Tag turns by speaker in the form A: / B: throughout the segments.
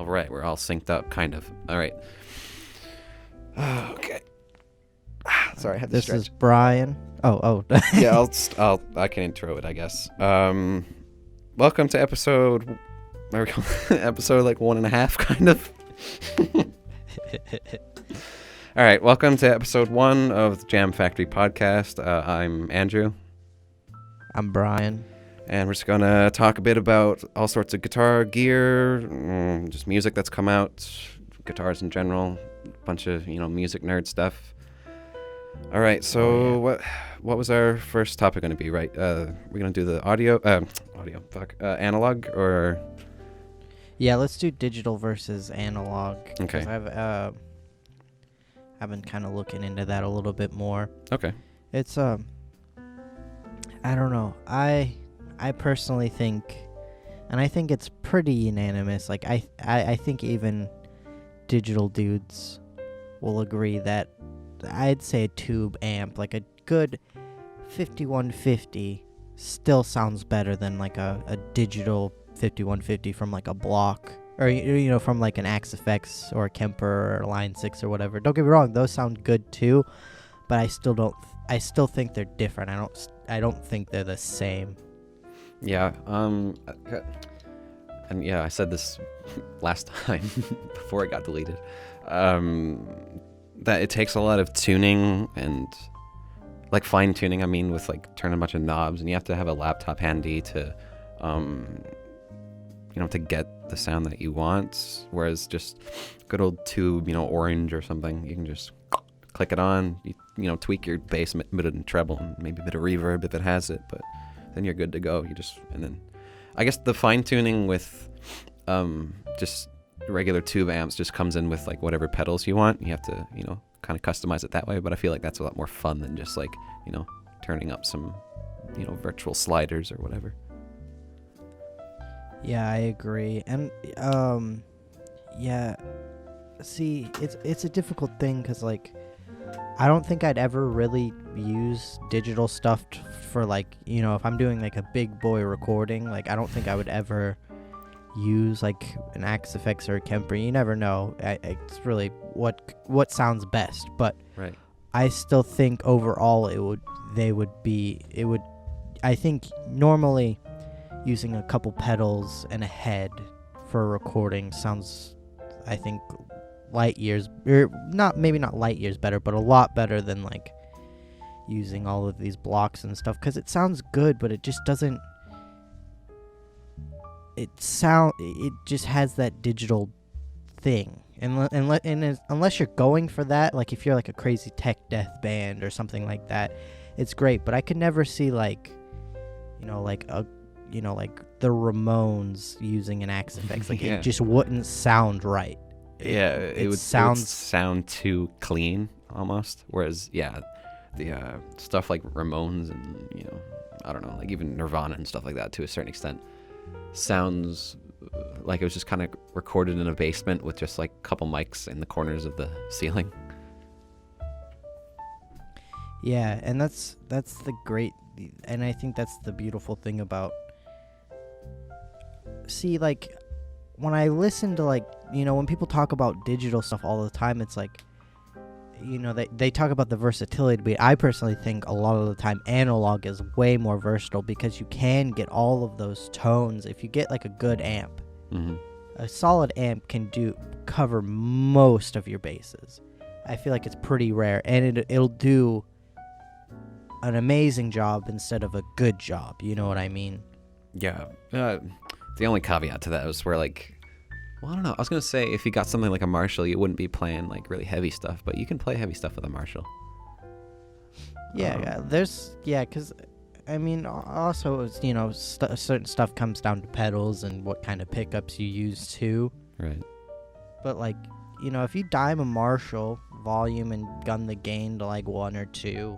A: All right, we're all synced up, kind of. All right. Okay. Sorry, I had to
B: This
A: stretch.
B: is Brian. Oh.
A: Yeah, I can intro it, I guess. Welcome to episode like 1.5, kind of. All right, welcome to episode 1 of the Jam Factory podcast. I'm Andrew.
B: I'm Brian.
A: And we're just going to talk a bit about all sorts of guitar gear, just music that's come out, guitars in general, a bunch of, music nerd stuff. All right, so what was our first topic going to be, right? We're going to do the analog, or...
B: Yeah, let's do digital versus analog.
A: Okay.
B: I've been kind of looking into that a little bit more.
A: Okay.
B: It's I don't know. I personally think, and I think it's pretty unanimous. Like I think even digital dudes will agree that I'd say a tube amp, like a good 5150, still sounds better than like a digital 5150 from like a Block or from like an Axe FX or a Kemper or a Line 6 or whatever. Don't get me wrong, those sound good too, but I still think they're different. I don't think they're the same.
A: Yeah, and yeah, I said this last time before it got deleted, that it takes a lot of tuning and like fine tuning. I mean, with like turning a bunch of knobs, and you have to have a laptop handy to, to get the sound that you want. Whereas just good old tube, orange or something, you can just click it on, tweak your bass, mid and treble, and maybe a bit of reverb if it has it, but then you're good to go. And then I guess the fine tuning with just regular tube amps just comes in with like whatever pedals you want. You have to, kind of customize it that way, but I feel like that's a lot more fun than just like, turning up some, virtual sliders or whatever.
B: Yeah, I agree. And yeah, see, it's a difficult thing because like I don't think I'd ever really use digital stuff for like, if I'm doing like a big boy recording, like I don't think I would ever use like an Axe FX or a Kemper. You never know. It's really what sounds best, but
A: right.
B: I still think overall I think normally using a couple pedals and a head for a recording sounds, I think, light years, or maybe not light years better, but a lot better than like using all of these blocks and stuff, because it sounds good, but it just doesn't. It just has that digital thing, and unless you're going for that, like if you're like a crazy tech death band or something like that, it's great. But I could never see like the Ramones using an Axe FX. Like
A: Yeah.
B: It just wouldn't sound right.
A: It would sound too clean almost. Whereas, the stuff like Ramones and, I don't know, like even Nirvana and stuff like that to a certain extent sounds like it was just kind of recorded in a basement with just like a couple mics in the corners of the ceiling.
B: Yeah, and that's the great, and I think that's the beautiful thing about. See, like, when I listen to, like, when people talk about digital stuff all the time, it's like, they talk about the versatility, but I personally think a lot of the time analog is way more versatile because you can get all of those tones if you get, like, a good amp.
A: Mm-hmm.
B: A solid amp can cover most of your bases. I feel like it's pretty rare, and it'll do an amazing job instead of a good job. You know what I mean?
A: Yeah. The only caveat to that was where, like, well, I don't know. I was going to say if you got something like a Marshall, you wouldn't be playing, like, really heavy stuff, but you can play heavy stuff with a Marshall.
B: Yeah, because, I mean, also, certain stuff comes down to pedals and what kind of pickups you use, too.
A: Right.
B: But, like, if you dime a Marshall volume and gun the gain to, like, 1 or 2,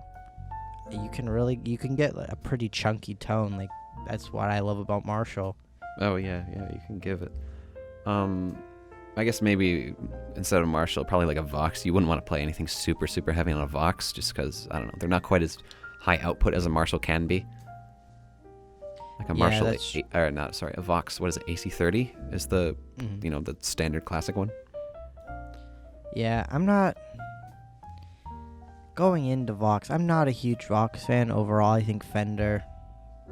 B: you can get a pretty chunky tone. Like, that's what I love about Marshall.
A: Oh, yeah, you can give it. I guess maybe instead of Marshall, probably like a Vox. You wouldn't want to play anything super, super heavy on a Vox just because, I don't know, they're not quite as high output as a Marshall can be. Like a
B: Yeah,
A: Marshall,
B: that's
A: or not, sorry, a Vox, what is it, AC30 is the,
B: mhm.
A: you know, the standard classic one.
B: Yeah, I'm not going into Vox. I'm not a huge Vox fan overall. I think Fender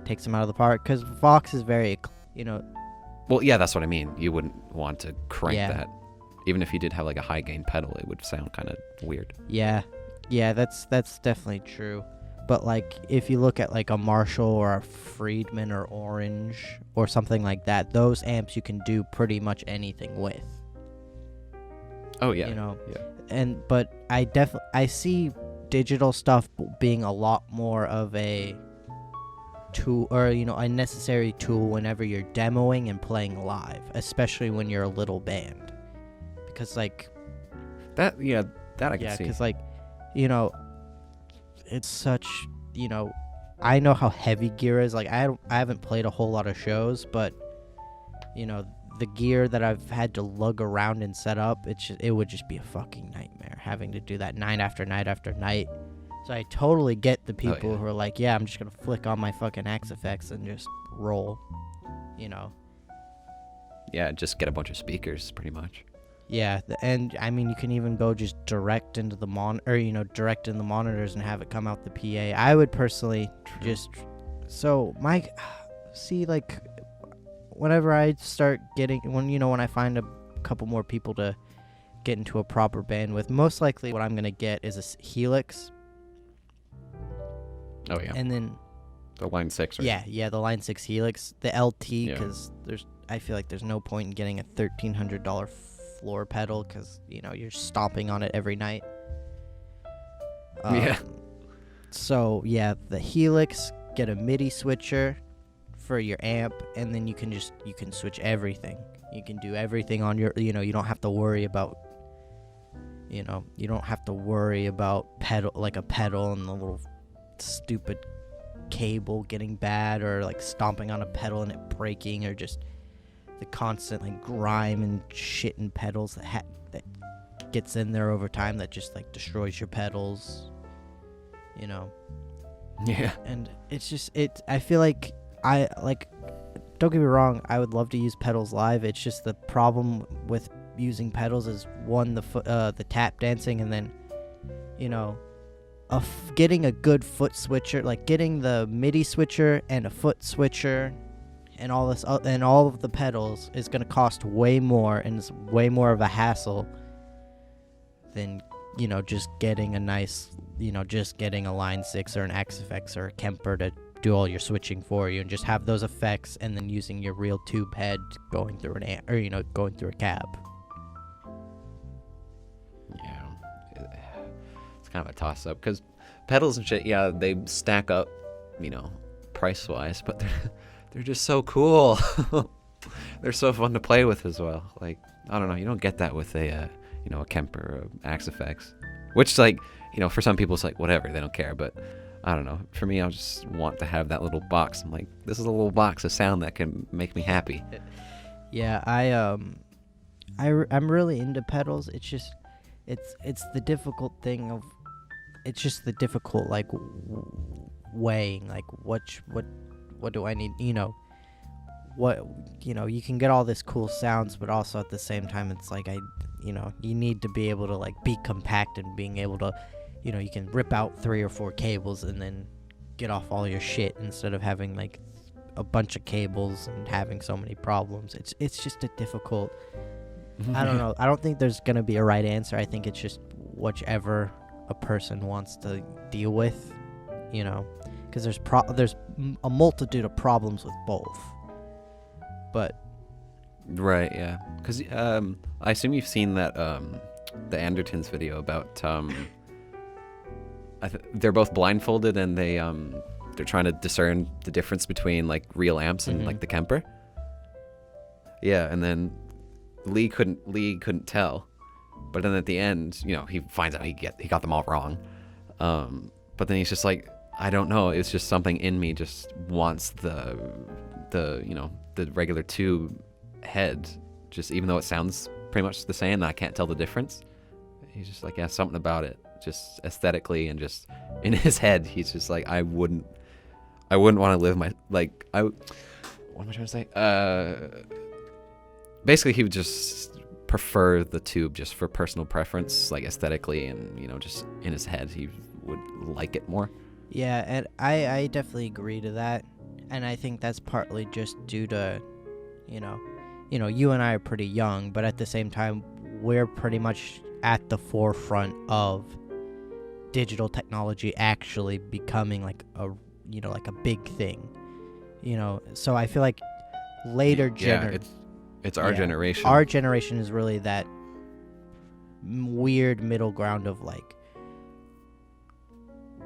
B: takes them out of the park because Vox is very, you know,
A: Well, yeah, that's what I mean. You wouldn't want to crank
B: yeah,
A: that. Even if you did have like a high gain pedal, it would sound kind of weird.
B: yeah, yeah. That's definitely true. But like, if you look at like a Marshall or a Friedman or Orange or something like that, those amps you can do pretty much anything with.
A: Oh yeah,
B: You know,
A: yeah.
B: but I see digital stuff being a lot more of a tool, or a necessary tool whenever you're demoing and playing live, especially when you're a little band, because like
A: That I can
B: yeah,
A: see.
B: because like you know it's such I know how heavy gear is. Like I haven't played a whole lot of shows, but the gear that I've had to lug around and set up, it would just be a fucking nightmare having to do that night after night after night. So I totally get the people who are like, yeah, I'm just gonna flick on my fucking Axe effects and just roll, you know.
A: Yeah, just get a bunch of speakers, pretty much.
B: Yeah, and I mean, you can even go just direct into the direct in the monitors and have it come out the PA. I would personally just see, like, whenever I start when I find a couple more people to get into a proper band with, most likely what I'm gonna get is a Helix.
A: Oh yeah.
B: And then
A: The Line 6, right?
B: yeah, the Line 6 Helix, the LT,
A: Yeah.
B: because I feel like there's no point in getting a $1,300 floor pedal because you're stomping on it every night.
A: Yeah.
B: So yeah, the Helix, get a MIDI switcher for your amp, and then you can switch everything. You can do everything on your you don't have to worry about a pedal and the little stupid cable getting bad, or like stomping on a pedal and it breaking, or just the constant like grime and shit in pedals that gets in there over time that just like destroys your pedals.
A: Yeah.
B: And it's just I feel like don't get me wrong, I would love to use pedals live. It's just the problem with using pedals is, one, the tap dancing, and then getting a good foot switcher, like getting the MIDI switcher and a foot switcher and all this and all of the pedals is going to cost way more, and it's way more of a hassle than just getting a nice just getting a Line 6 or an XFX or a Kemper to do all your switching for you, and just have those effects, and then using your real tube head going through an amp, or going through a cab.
A: Yeah. It's kind of a toss up because pedals and shit, yeah, they stack up, price wise, but they're just so cool. They're so fun to play with as well. Like, I don't know, you don't get that with a Kemper or Axe Effects, which, like, for some people it's like whatever, they don't care, but I don't know. For me, I just want to have that little box. I'm like, this is a little box of sound that can make me happy.
B: Yeah, I'm really into pedals. It's just it's the difficult thing of it's just the difficult like weighing, like what do I need, you can get all this cool sounds, but also at the same time it's like you need to be able to like be compact, and being able to you can rip out 3 or 4 cables and then get off all your shit, instead of having like a bunch of cables and having so many problems. It's just a difficult, I don't know. I don't think there's going to be a right answer. I think it's just whichever a person wants to deal with, because there's a multitude of problems with both. But
A: Right, yeah. Because I assume you've seen that the Andertons video about they're both blindfolded, and they're trying to discern the difference between like real amps and like the Kemper. Yeah, and then Lee couldn't tell, but then at the end, he finds out he got them all wrong. But then he's just like, I don't know. It's just something in me just wants the regular tube head, just even though it sounds pretty much the same, I can't tell the difference. He's just like, yeah, something about it, just aesthetically, and just in his head, he's just like, I I wouldn't want to live my what am I trying to say? Basically, he would just prefer the tube just for personal preference, like aesthetically, and just in his head, he would like it more.
B: Yeah, and I definitely agree to that, and I think that's partly just due to, you and I are pretty young, but at the same time, we're pretty much at the forefront of digital technology actually becoming like a big thing. So I feel like later
A: it's our generation.
B: Our generation is really that weird middle ground of like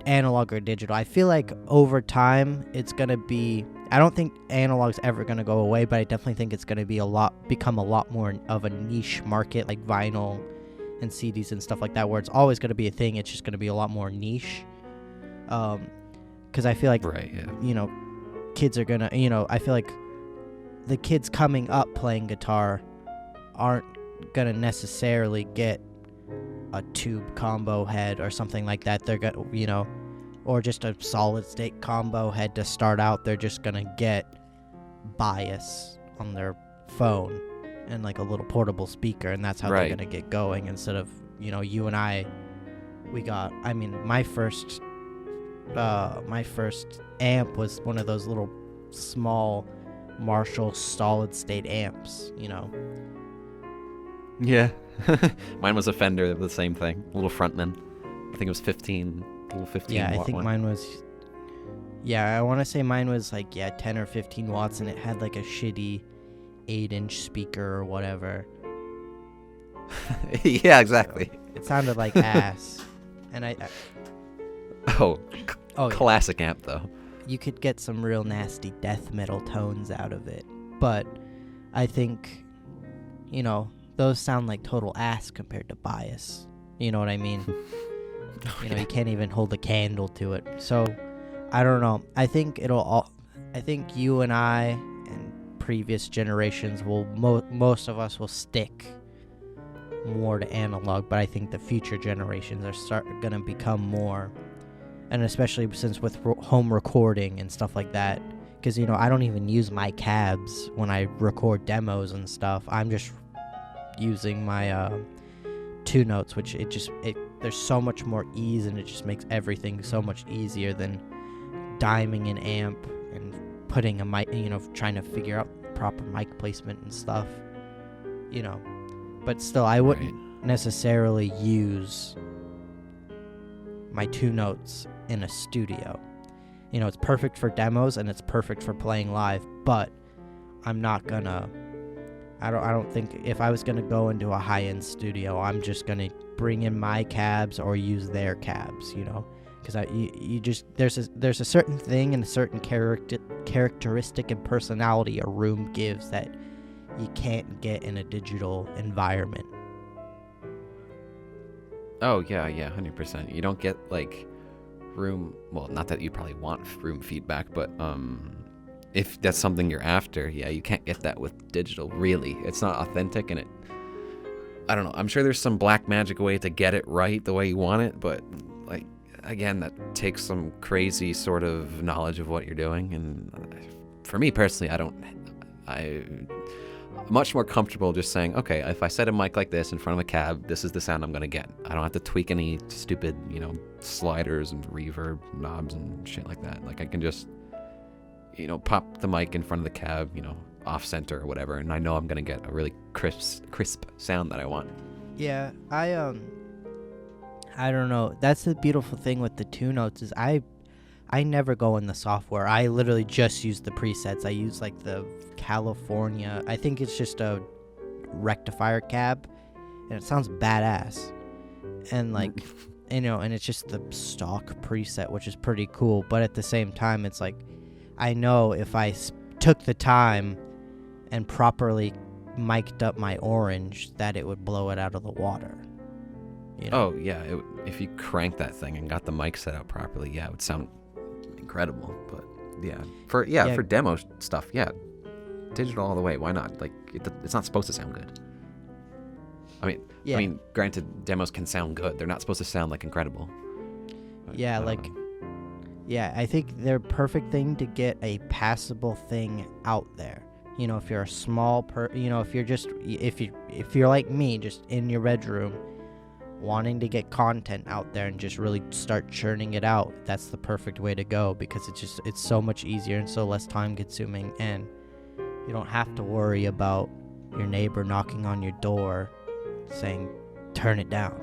B: analog or digital. I feel like over time it's gonna be. I don't think analog's ever gonna go away, but I definitely think it's gonna become a lot more of a niche market, like vinyl and CDs and stuff like that, where it's always gonna be a thing. It's just gonna be a lot more niche. Because I feel like kids are gonna. I feel like the kids coming up playing guitar aren't gonna necessarily get a tube combo head or something like that. They're gonna, or just a solid state combo head to start out. They're just gonna get bias on their phone and like a little portable speaker, and that's how they're gonna get going. Instead of you and I, my first amp was one of those little small Marshall solid state amps.
A: Yeah. Mine was a Fender, the same thing. A little Frontman. I think it was 15. Little 15
B: Yeah, I
A: watt
B: think
A: one.
B: mine was. Yeah, I want to say mine was like 10 or 15 watts, and it had like a shitty 8-inch speaker or whatever.
A: Yeah, exactly.
B: It sounded like ass, and I
A: classic amp though.
B: You could get some real nasty death metal tones out of it, but I think those sound like total ass compared to bias. You know what I mean? You can't even hold a candle to it. So I don't know. I think I think you and I and previous generations will most of us will stick more to analog, but I think the future generations are gonna become more, and especially since with home recording and stuff like that, because I don't even use my cabs when I record demos and stuff. I'm just using my 2-notes, which there's so much more ease, and it just makes everything so much easier than diming an amp and putting a mic, trying to figure out proper mic placement and stuff, but still I wouldn't necessarily use my 2-notes in a studio. It's perfect for demos and it's perfect for playing live, but I'm not gonna I don't think if I was gonna go into a high-end studio, I'm just gonna bring in my cabs or use their cabs, because there's a certain thing and a certain characteristic and personality a room gives that you can't get in a digital environment.
A: Oh yeah, 100%. You don't get like room. Well, not that you probably want room feedback, but if that's something you're after, yeah, you can't get that with digital. Really, it's not authentic, and I don't know. I'm sure there's some black magic way to get it right the way you want it, but like again, that takes some crazy sort of knowledge of what you're doing. And for me personally, I'm much more comfortable just saying, okay, if I set a mic like this in front of a cab, this is the sound I'm gonna get. I don't have to tweak any stupid, sliders and reverb knobs and shit like that. Like I can just, pop the mic in front of the cab, off center or whatever, and I know I'm gonna get a really crisp sound that I want.
B: Yeah, I don't know. That's the beautiful thing with the 2-notes is I never go in the software. I literally just use the presets. I use like the California. I think it's just a rectifier cab, and it sounds badass. And like, and it's just the stock preset, which is pretty cool. But at the same time, it's like, I know if I took the time and properly mic'd up my orange, that it would blow it out of the water.
A: Oh yeah, if you crank that thing and got the mic set up properly, yeah, it would sound incredible. But for demo stuff, digital all the way. Why not? Like it's not supposed to sound good. I mean, granted, demos can sound good. They're not supposed to sound like incredible.
B: Yeah, like Yeah, I think they're perfect thing to get a passable thing out there. You know, if you're a small if you're just if you're like me, just in your bedroom wanting to get content out there and just really start churning it out, that's the perfect way to go, because it's so much easier and so less time consuming, and you don't have to worry about your neighbor knocking on your door saying turn it down.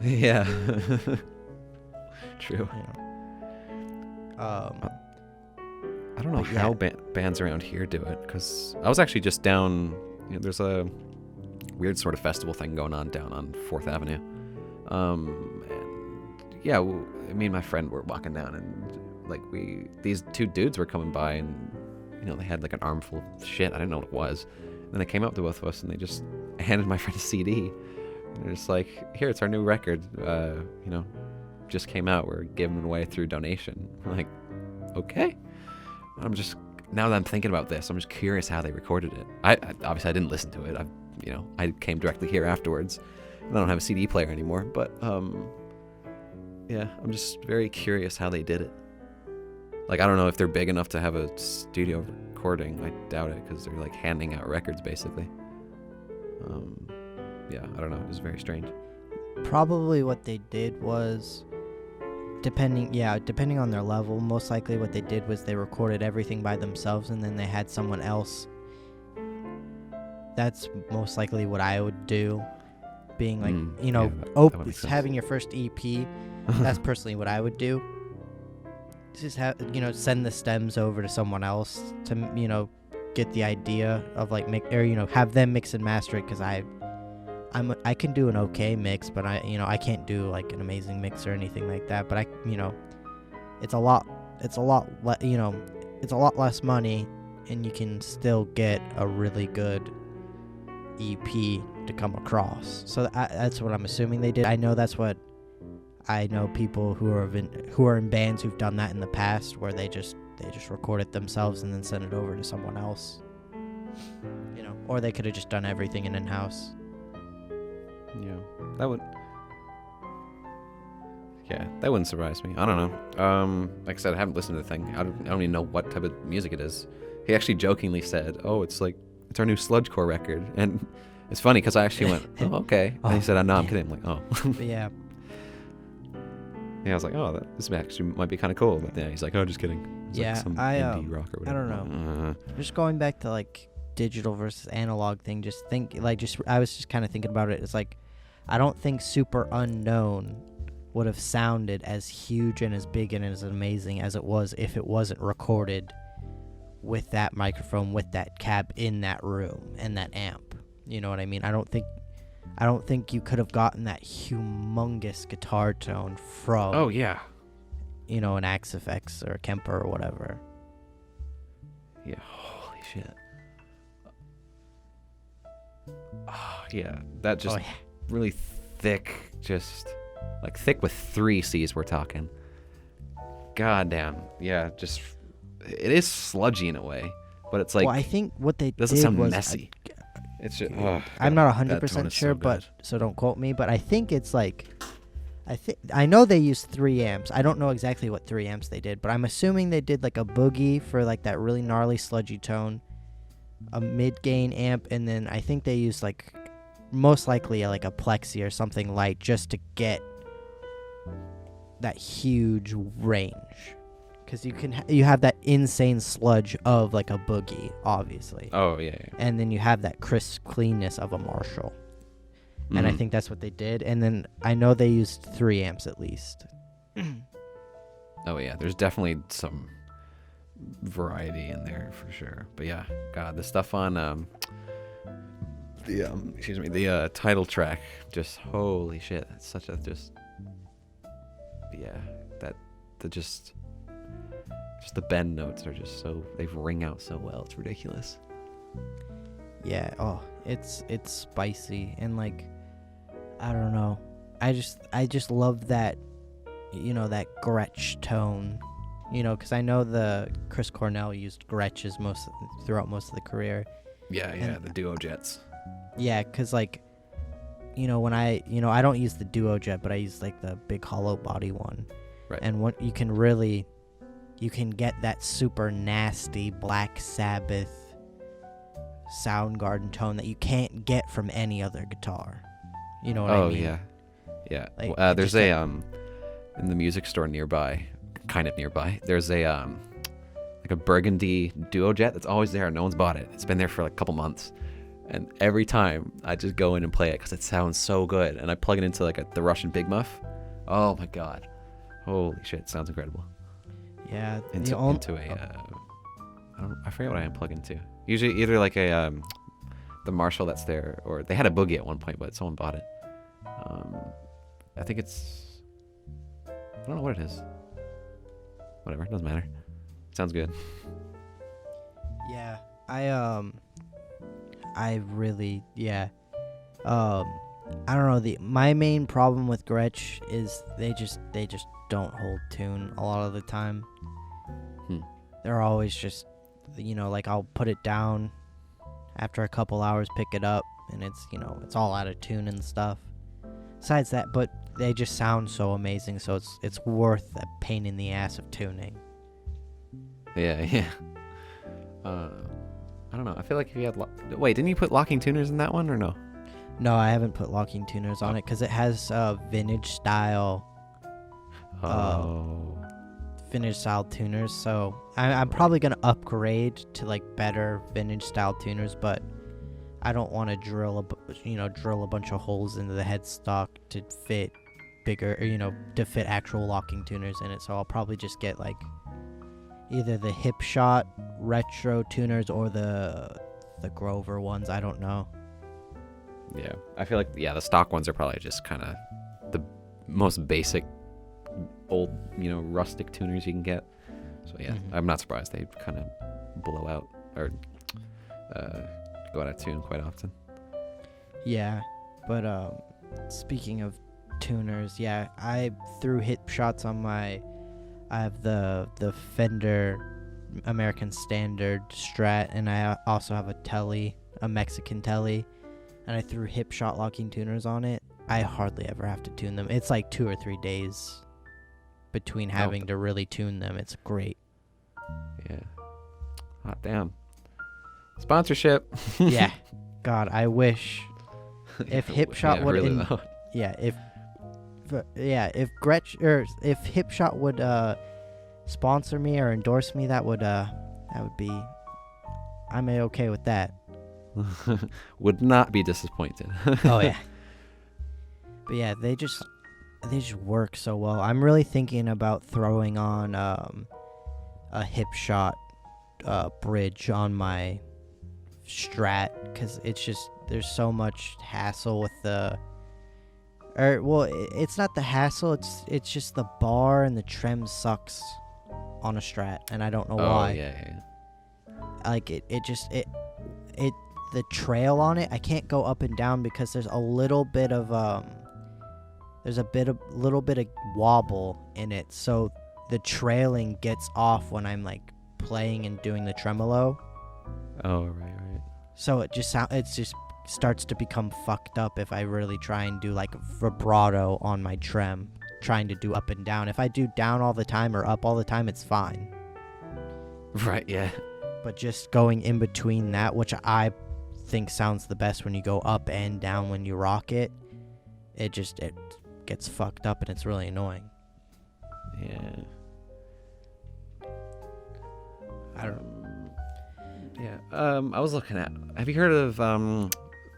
A: Yeah. True.
B: You know.
A: I don't know
B: But yeah.
A: how bands around here do it, because I was actually just down, there's a weird sort of festival thing going on down on 4th Avenue. And yeah, me and my friend were walking down, and like these two dudes were coming by, and they had like an armful of shit. I didn't know what it was. And then they came up to both of us, and they just handed my friend a CD. And they're just like, here, it's our new record. Just came out. We're giving it away through donation. I'm like, okay. Now that I'm thinking about this, I'm just curious how they recorded it. I obviously I didn't listen to it. I came directly here afterwards, and I don't have a CD player anymore. But yeah, I'm just very curious how they did it. Like, I don't know if they're big enough to have a studio recording. I doubt it, because they're like handing out records basically. Yeah, I don't know. It was very strange.
B: Probably what they did was, depending on their level, most likely what they did was they recorded everything by themselves, and then they had someone else. That's most likely what I would do, being like,
A: that would make sense.
B: having your first EP. That's personally what I would do. Just send the stems over to someone else to get the idea of like have them mix and master it, because I can do an okay mix, but I can't do like an amazing mix or anything like that. But it's a lot less money, and you can still get a really good EP to come across. So that's what I'm assuming they did. I know people who are in bands who've done that in the past, where they just record it themselves and then send it over to someone else. Or they could have just done everything in-house.
A: Yeah, that wouldn't surprise me. I don't know. Like I said, I haven't listened to the thing. I don't even know what type of music it is. He actually jokingly said, "Oh, it's our new sludgecore record," and it's funny because I actually went, "Oh, okay," and he said, "No, I'm kidding." I'm like, "Oh."
B: Yeah.
A: Yeah, I was like, "Oh, this actually might be kind of cool." But yeah, he's like, "Oh, just kidding." It's
B: yeah,
A: like some indie rock or whatever.
B: I don't know. Just going back to like digital versus analog thing. I was just kind of thinking about it. It's like, I don't think Super Unknown would have sounded as huge and as big and as amazing as it was if it wasn't recorded with that microphone, with that cab in that room and that amp. You know what I mean? I don't think you could have gotten that humongous guitar tone from
A: Oh yeah.
B: an Axe-FX or a Kemper or whatever.
A: Yeah, holy shit. Oh, yeah, that just really thick, just like thick with 3 C's we're talking. God damn. Yeah, just it is sludgy in a way, but it's like,
B: well, I think what they
A: doesn't
B: did
A: sound
B: was
A: messy. It's just,
B: I'm not
A: that tone
B: 100%
A: is
B: sure,
A: so
B: but
A: good.
B: so don't quote me, but I think it's like I know they used 3 amps. I don't know exactly what 3 amps they did, but I'm assuming they did like a boogie for like that really gnarly sludgy tone, a mid-gain amp, and then I think they used like most likely like a plexi or something light just to get that huge range, because you have that insane sludge of like a boogie, obviously.
A: Oh yeah.
B: And then you have that crisp cleanness of a Marshall. And I think that's what they did. And then I know they used 3 amps at least.
A: Oh yeah, there's definitely some variety in there for sure. But yeah, God, the stuff on the title track, just holy shit, it's such a just the bend notes are just so, they ring out so well. It's ridiculous.
B: Yeah, it's spicy, and like, I don't know. I just love that, that Gretsch tone, because I know the Chris Cornell used Gretches throughout most of the career.
A: Yeah, the Duo Jets.
B: Yeah, because like, when I don't use the Duo Jet, but I use like the big hollow body one.
A: Right.
B: And what you can get that super nasty Black Sabbath Soundgarden tone that you can't get from any other guitar. You know what I mean?
A: Yeah. Yeah.
B: Like,
A: There's in the music store nearby, kind of nearby, there's a like a burgundy duo jet that's always there. No one's bought it. It's been there for like a couple months. And every time I just go in and play it because it sounds so good. And I plug it into like the Russian Big Muff. Oh my God. Holy shit. Sounds incredible.
B: Yeah.
A: Into I forget what I unplug into. Usually either like a the Marshall that's there, or they had a Boogie at one point, but someone bought it. I think it's, I don't know what it is. Whatever, doesn't matter. Sounds good.
B: Yeah. I really, yeah. I don't know, my main problem with Gretsch is they just don't hold tune a lot of the time. They're always just, like I'll put it down after a couple hours, pick it up, and it's, it's all out of tune and stuff. Besides that, but they just sound so amazing, so it's worth a pain in the ass of tuning.
A: Yeah. I don't know. I feel like if you had... Wait, didn't you put locking tuners in that one, or no?
B: No, I haven't put locking tuners on it because it has vintage style tuners. So I'm probably gonna upgrade to like better vintage style tuners, but I don't want to drill a bunch of holes into the headstock to fit bigger, to fit actual locking tuners in it. So I'll probably just get like either the Hip Shot retro tuners or the Grover ones. I don't know.
A: Yeah, I feel like the stock ones are probably just kind of the most basic old, rustic tuners you can get. So yeah, I'm not surprised they kind of blow out or go out of tune quite often.
B: Yeah, but speaking of tuners, yeah, I threw Hip Shots on I have the Fender American Standard Strat, and I also have a Mexican Tele, and I threw Hip Shot locking tuners on it. I hardly ever have to tune them. It's like 2 or 3 days between having to really tune them. It's great.
A: Yeah. Hot damn. Sponsorship.
B: Yeah. God, I wish if Hip Shot would
A: really
B: if Gretsch or if Hip Shot would sponsor me or endorse me, that would be, I'm okay with that.
A: Would not be disappointed.
B: Oh yeah. But yeah, they just work so well. I'm really thinking about throwing on a Hip Shot bridge on my Strat, because it's just, there's so much hassle with it's not the hassle, it's just the bar and the trem sucks on a Strat, and I don't know why.
A: Yeah.
B: Like the trail on it, I can't go up and down because there's a little bit of little bit of wobble in it, so the trailing gets off when I'm like playing and doing the tremolo.
A: Oh, right.
B: So it just starts to become fucked up if I really try and do like vibrato on my trem, trying to do up and down. If I do down all the time or up all the time, it's fine.
A: Right, yeah.
B: But just going in between that, which I think sounds the best when you go up and down when you rock it, it gets fucked up and it's really annoying.
A: Yeah.
B: I don't know.
A: Yeah. I was looking at, have you heard of, I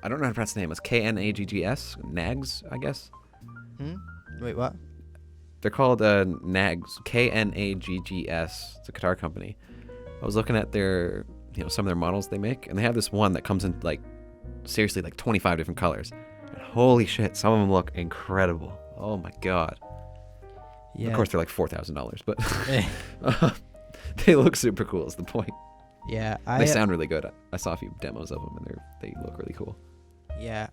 A: don't know how to pronounce the name. It's Knaggs? Nags, I guess.
B: Wait, what?
A: They're called Nags, Knaggs. It's a guitar company. I was looking at their, some of their models they make, and they have this one that comes in like, seriously, like 25 different colors. And holy shit, some of them look incredible. Oh my God. Yeah. Of course, they're like $4,000, but they look super cool is the point.
B: Yeah,
A: they sound really good. I saw a few demos of them, and they look really cool.
B: Yeah,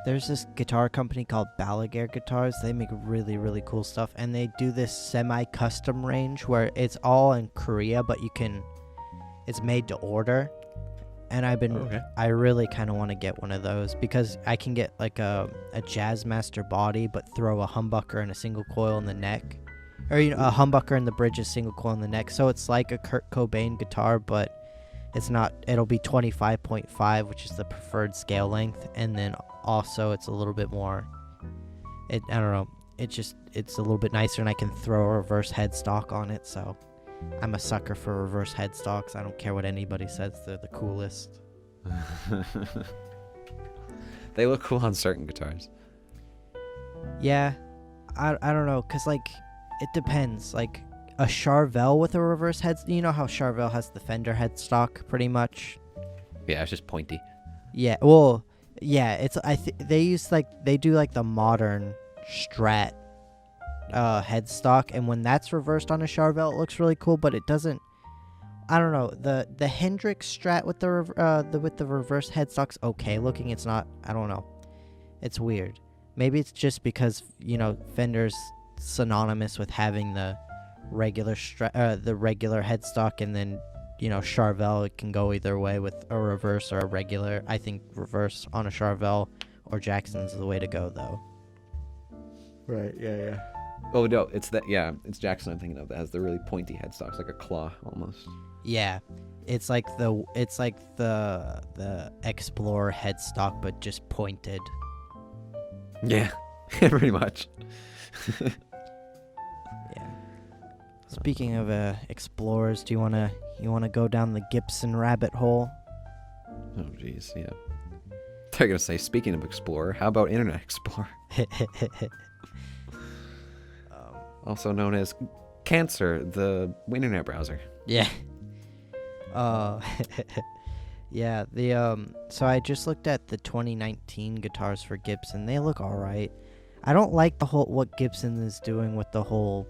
B: there's this guitar company called Balaguer Guitars. They make really, really cool stuff, and they do this semi-custom range where it's all in Korea, but it's made to order. And
A: Okay.
B: I really kind of want to get one of those because I can get like a Jazzmaster body, but throw a humbucker and a single coil in the neck, or a humbucker in the bridge, a single coil in the neck. So it's like a Kurt Cobain guitar, but it's not. It'll be 25.5, which is the preferred scale length, and then also it's a little bit more. I don't know. It's a little bit nicer, and I can throw a reverse headstock on it. So I'm a sucker for reverse headstocks. I don't care what anybody says; they're the coolest.
A: They look cool on certain guitars.
B: Yeah, I don't know, cause like it depends. Like a Charvel with a reverse head. You know how Charvel has the Fender headstock, pretty much.
A: Yeah, it's just pointy.
B: Yeah. Well, yeah. It's they do like the modern Strat headstock, and when that's reversed on a Charvel, it looks really cool. But it doesn't. I don't know, the Hendrix Strat with the reverse headstock's okay looking. It's not. I don't know. It's weird. Maybe it's just because Fender's synonymous with having the regular headstock, and then Charvel, it can go either way with a reverse or a regular. I think reverse on a Charvel or Jackson's the way to go though.
A: Right. Yeah. Oh no, it's it's Jackson I'm thinking of that has the really pointy headstocks, like a claw almost.
B: Yeah, it's like the Explorer headstock, but just pointed.
A: Yeah, pretty much.
B: Yeah. Speaking of Explorers, do you wanna go down the Gibson rabbit hole?
A: Oh jeez, yeah. They're gonna say, speaking of Explorer, how about Internet Explorer? Also known as Cancer, the internet browser.
B: Yeah. Yeah, so I just looked at the 2019 guitars for Gibson. They look alright. I don't like what Gibson is doing with the whole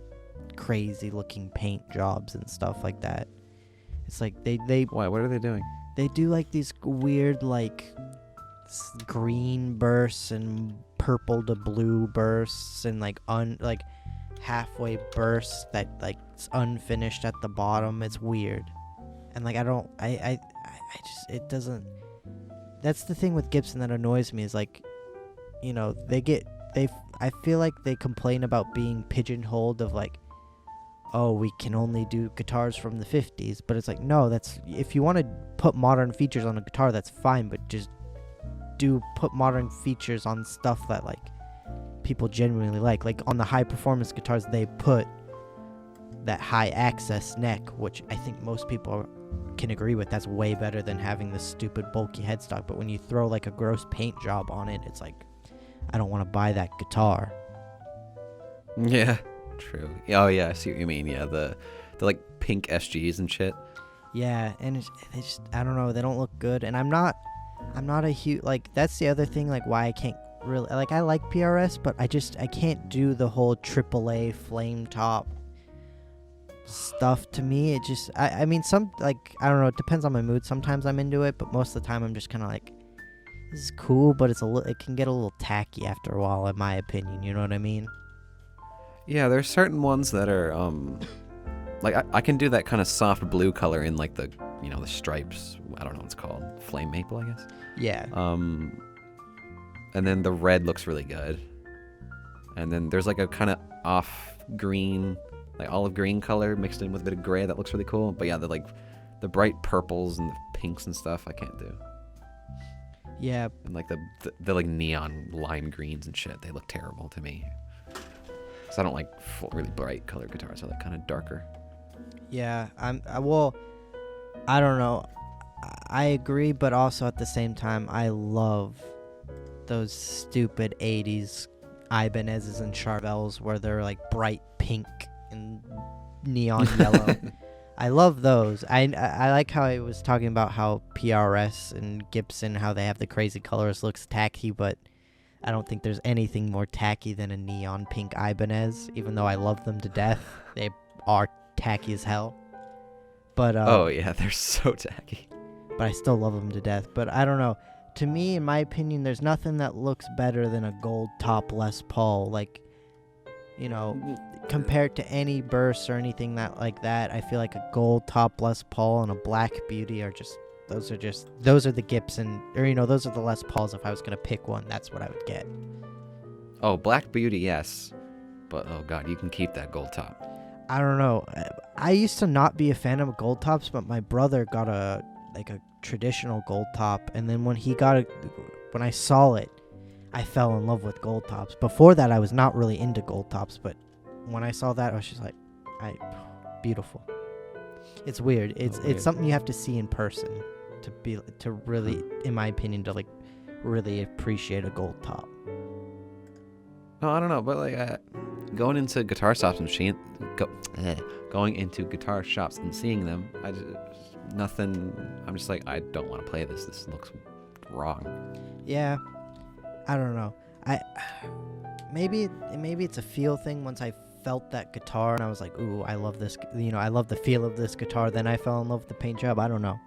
B: crazy looking paint jobs and stuff like that. It's like they
A: Why? What are they doing?
B: They do like these weird like green bursts and purple to blue bursts and like halfway bursts that like it's unfinished at the bottom. It's weird. And like I just it doesn't. That's the thing with Gibson that annoys me is like, I feel like they complain about being pigeonholed of like, oh, we can only do guitars from the 50s, but it's like, no, that's, if you want to put modern features on a guitar, that's fine, but just put modern features on stuff that like people genuinely like on the high performance guitars. They put that high access neck, which I think most people can agree with. That's way better than having the stupid bulky headstock. But when you throw like a gross paint job on it, it's like, I don't want to buy that guitar.
A: Yeah, true. Oh yeah, I see what you mean. Yeah, the like pink SGs and shit.
B: Yeah, and they just, I don't know, they don't look good. And I'm not a huge, like, that's the other thing, like, why I can't really, like, I like PRS, but I can't do the whole AAA flame top stuff. To me, it just, I mean, some, like, I don't know, it depends on my mood. Sometimes I'm into it, but most of the time I'm just kind of like, this is cool, but it can get a little tacky after a while, in my opinion, you know what I mean?
A: Yeah, there's certain ones that are, like, I can do that kind of soft blue color in, like, the, the stripes. I don't know what it's called. Flame maple, I guess.
B: Yeah.
A: And then the red looks really good. And then there's, like, a kind of off green, like, olive green color mixed in with a bit of gray that looks really cool. But, yeah, the bright purples and the pinks and stuff I can't do.
B: Yeah.
A: And, like, the like, neon lime greens and shit, they look terrible to me. So I don't like really bright colored guitars. I like kind of darker.
B: Yeah, well, I don't know. I agree, but also at the same time, I love those stupid 80s Ibanez's and Charvels where they're like bright pink and neon yellow. I love those. I like how I was talking about how PRS and Gibson, how they have the crazy colors, looks tacky, but I don't think there's anything more tacky than a neon pink Ibanez, even though I love them to death. They are tacky as hell. But
A: oh yeah, they're so tacky.
B: But I still love them to death. But I don't know. To me, in my opinion, there's nothing that looks better than a gold top Les Paul. Like, compared to any bursts or anything like that, I feel like a gold top Les Paul and a black Beauty are just those are the Gibson, or those are the Les Pauls. If I was gonna pick one, that's what I would get.
A: Oh, Black Beauty, yes. But, oh god, you can keep that gold top.
B: I don't know. I used to not be a fan of gold tops, but my brother got a traditional gold top, and then when I saw it, I fell in love with gold tops. Before that, I was not really into gold tops, but when I saw that, I was just like, beautiful. It's weird. It's something you have to see in person to really, in my opinion, to like really appreciate a gold top.
A: No, I don't know, but like going into guitar shops and going into guitar shops and seeing them, I'm just like, I don't want to play this. This looks wrong.
B: Yeah, I don't know. Maybe it's a feel thing. Once I felt that guitar and I was like, ooh, I love this. I love the feel of this guitar. Then I fell in love with the paint job. I don't know.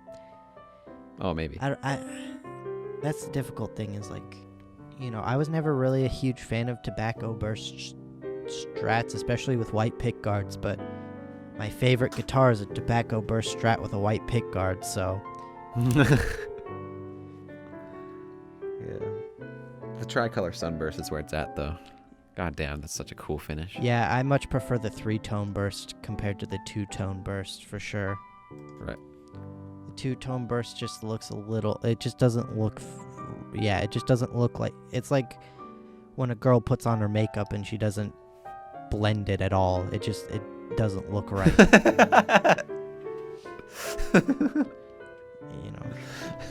A: Oh, maybe.
B: That's the difficult thing is like, I was never really a huge fan of tobacco burst strats, especially with white pick guards, but my favorite guitar is a tobacco burst strat with a white pick guard, so.
A: Yeah. The tricolor sunburst is where it's at, though. God damn, that's such a cool finish.
B: Yeah, I much prefer the 3-tone burst compared to the 2-tone burst, for sure.
A: Right.
B: The 2-tone burst just looks it just doesn't look... it just doesn't look like... It's like when a girl puts on her makeup and she doesn't blend it at all. It doesn't look right.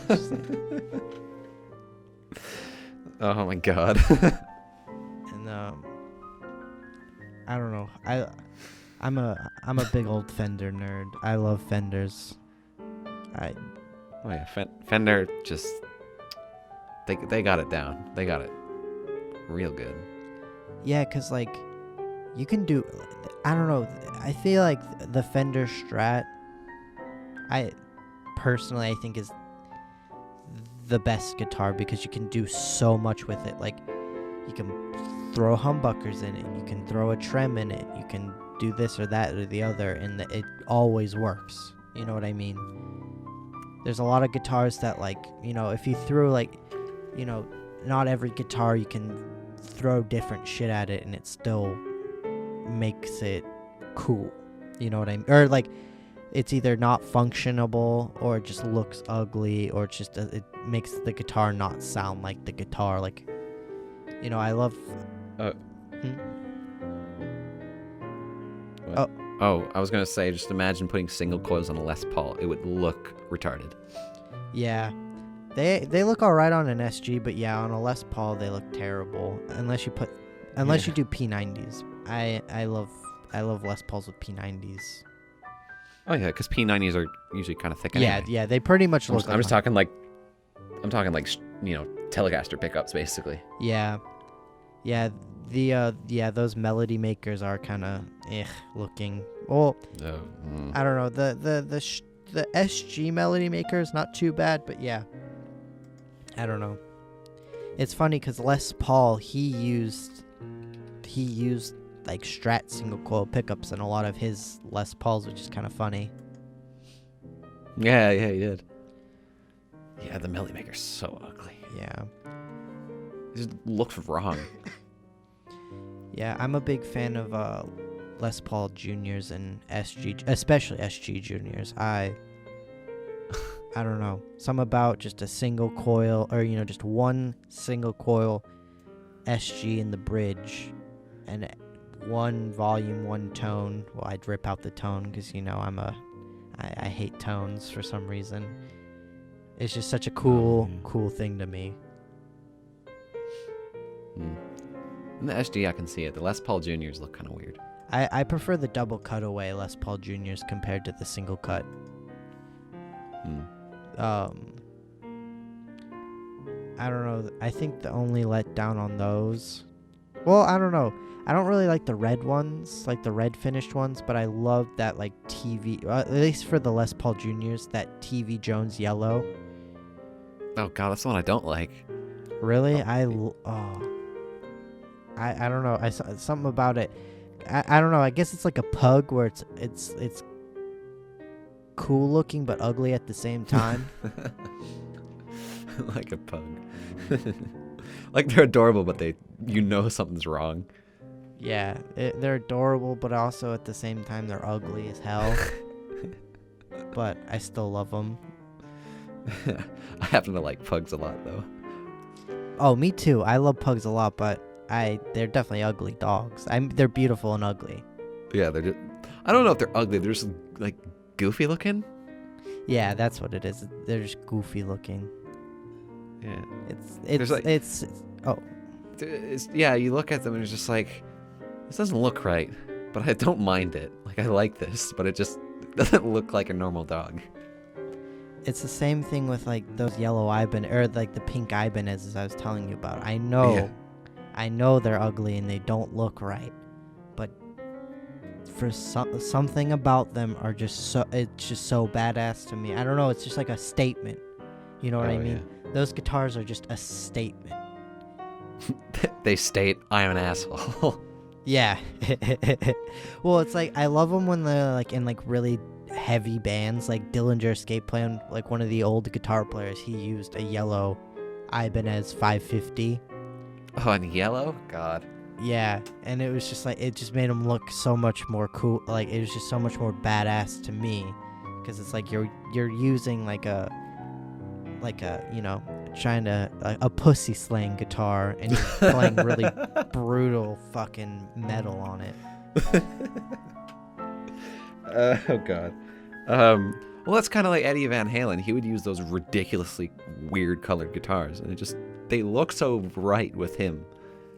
B: Just like,
A: oh my god.
B: and I don't know. I'm a big old Fender nerd. I love Fenders.
A: Oh yeah, Fender just they got it down. They got it real good.
B: Yeah, cause like you can do. I don't know. I feel like the Fender Strat. I think is the best guitar because you can do so much with it. Like you can throw humbuckers in it, you can throw a trem in it, you can do this or that or the other, and it always works. You know what I mean? There's a lot of guitars that like, if you threw like, not every guitar you can throw different shit at it and it still makes it cool. You know what I mean? Or like it's either not functionable or it just looks ugly or it just it makes the guitar not sound like the guitar. Like, I love...
A: Oh, I was going to say, just imagine putting single coils on a Les Paul. It would look retarded.
B: Yeah. They look all right on an SG, but yeah, on a Les Paul, they look terrible. Unless you do P90s. I love Les Pauls with P90s.
A: Oh yeah, because P90s are usually kind of thick anyway.
B: Yeah, they pretty much look
A: I'm talking like Telecaster pickups, basically.
B: Yeah. Those melody makers are kind of looking. Well, I don't know. The SG melody maker is not too bad, but yeah, I don't know. It's funny because Les Paul he used like Strat single coil pickups in a lot of his Les Pauls, which is kind of funny.
A: Yeah, he did. Yeah, the melody maker's so ugly.
B: Yeah,
A: it just looks wrong.
B: Yeah, I'm a big fan of Les Paul Juniors and SG, especially SG Juniors. I don't know, some about just a single coil or just one single coil SG in the bridge and one volume, one tone. Well, I'd rip out the tone because I hate tones for some reason. It's just such a cool thing to me.
A: In the SG, I can see it. The Les Paul Juniors look kind of weird.
B: I prefer the double cutaway Les Paul Juniors compared to the single cut. I don't know. I think the only letdown on those... Well, I don't know. I don't really like the red ones, like the red finished ones, but I love that like TV... at least for the Les Paul Juniors, that TV Jones yellow.
A: Oh, God, that's the one I don't like.
B: Really? I don't know. Something about it. I don't know. I guess it's like a pug where it's cool looking but ugly at the same time.
A: Like a pug. Like they're adorable, but something's wrong.
B: Yeah, they're adorable, but also at the same time they're ugly as hell. But I still love them.
A: I happen to like pugs a lot, though.
B: Oh, me too. I love pugs a lot, but they're definitely ugly dogs. They're beautiful and ugly.
A: Yeah, they're just, I don't know if they're ugly. They're just like goofy looking.
B: Yeah, that's what it is. They're just goofy looking.
A: Yeah. Yeah, you look at them and it's just like, this doesn't look right, but I don't mind it. Like, I like this, but it just doesn't look like a normal dog.
B: It's the same thing with like those yellow Ibanez or like the pink Ibanezes I was telling you about. I know they're ugly and they don't look right, but for something about them it's just so badass to me. I don't know, it's just like a statement. You know what I mean? Yeah. Those guitars are just a statement.
A: They state, I am an asshole.
B: Yeah. Well, it's like I love them when they're like in like really heavy bands, like Dillinger Escape Plan. Like one of the old guitar players, he used a yellow Ibanez 550.
A: Oh, and yellow? God.
B: Yeah, and it was just like, it just made him look so much more cool. Like it was just so much more badass to me, because it's like you're using like a you know, trying to a pussy slaying guitar, and you're playing really brutal fucking metal on it.
A: Oh God. Well, that's kind of like Eddie Van Halen. He would use those ridiculously weird colored guitars, and they look so right with him,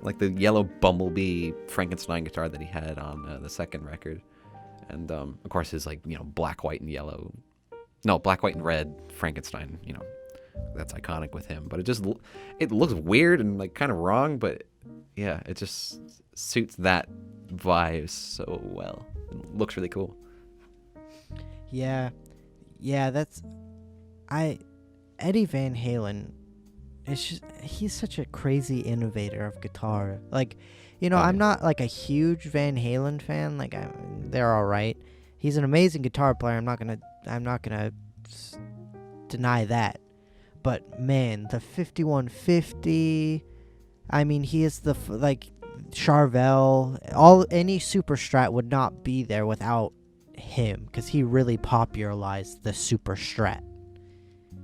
A: like the yellow Bumblebee Frankenstein guitar that he had on the second record, and of course his like, you know, black, white, and yellow, no, black, white, and red Frankenstein. You know, that's iconic with him. But it looks weird and like kind of wrong, but yeah, it just suits that vibe so well. It looks really cool.
B: Yeah, Eddie Van Halen, he's such a crazy innovator of guitar. Like, you know, I'm not like a huge Van Halen fan. Like, they're all right. He's an amazing guitar player. I'm not gonna deny that. But man, the 5150. I mean, he is like Charvel. Any Super Strat would not be there without him, because he really popularized the Super Strat.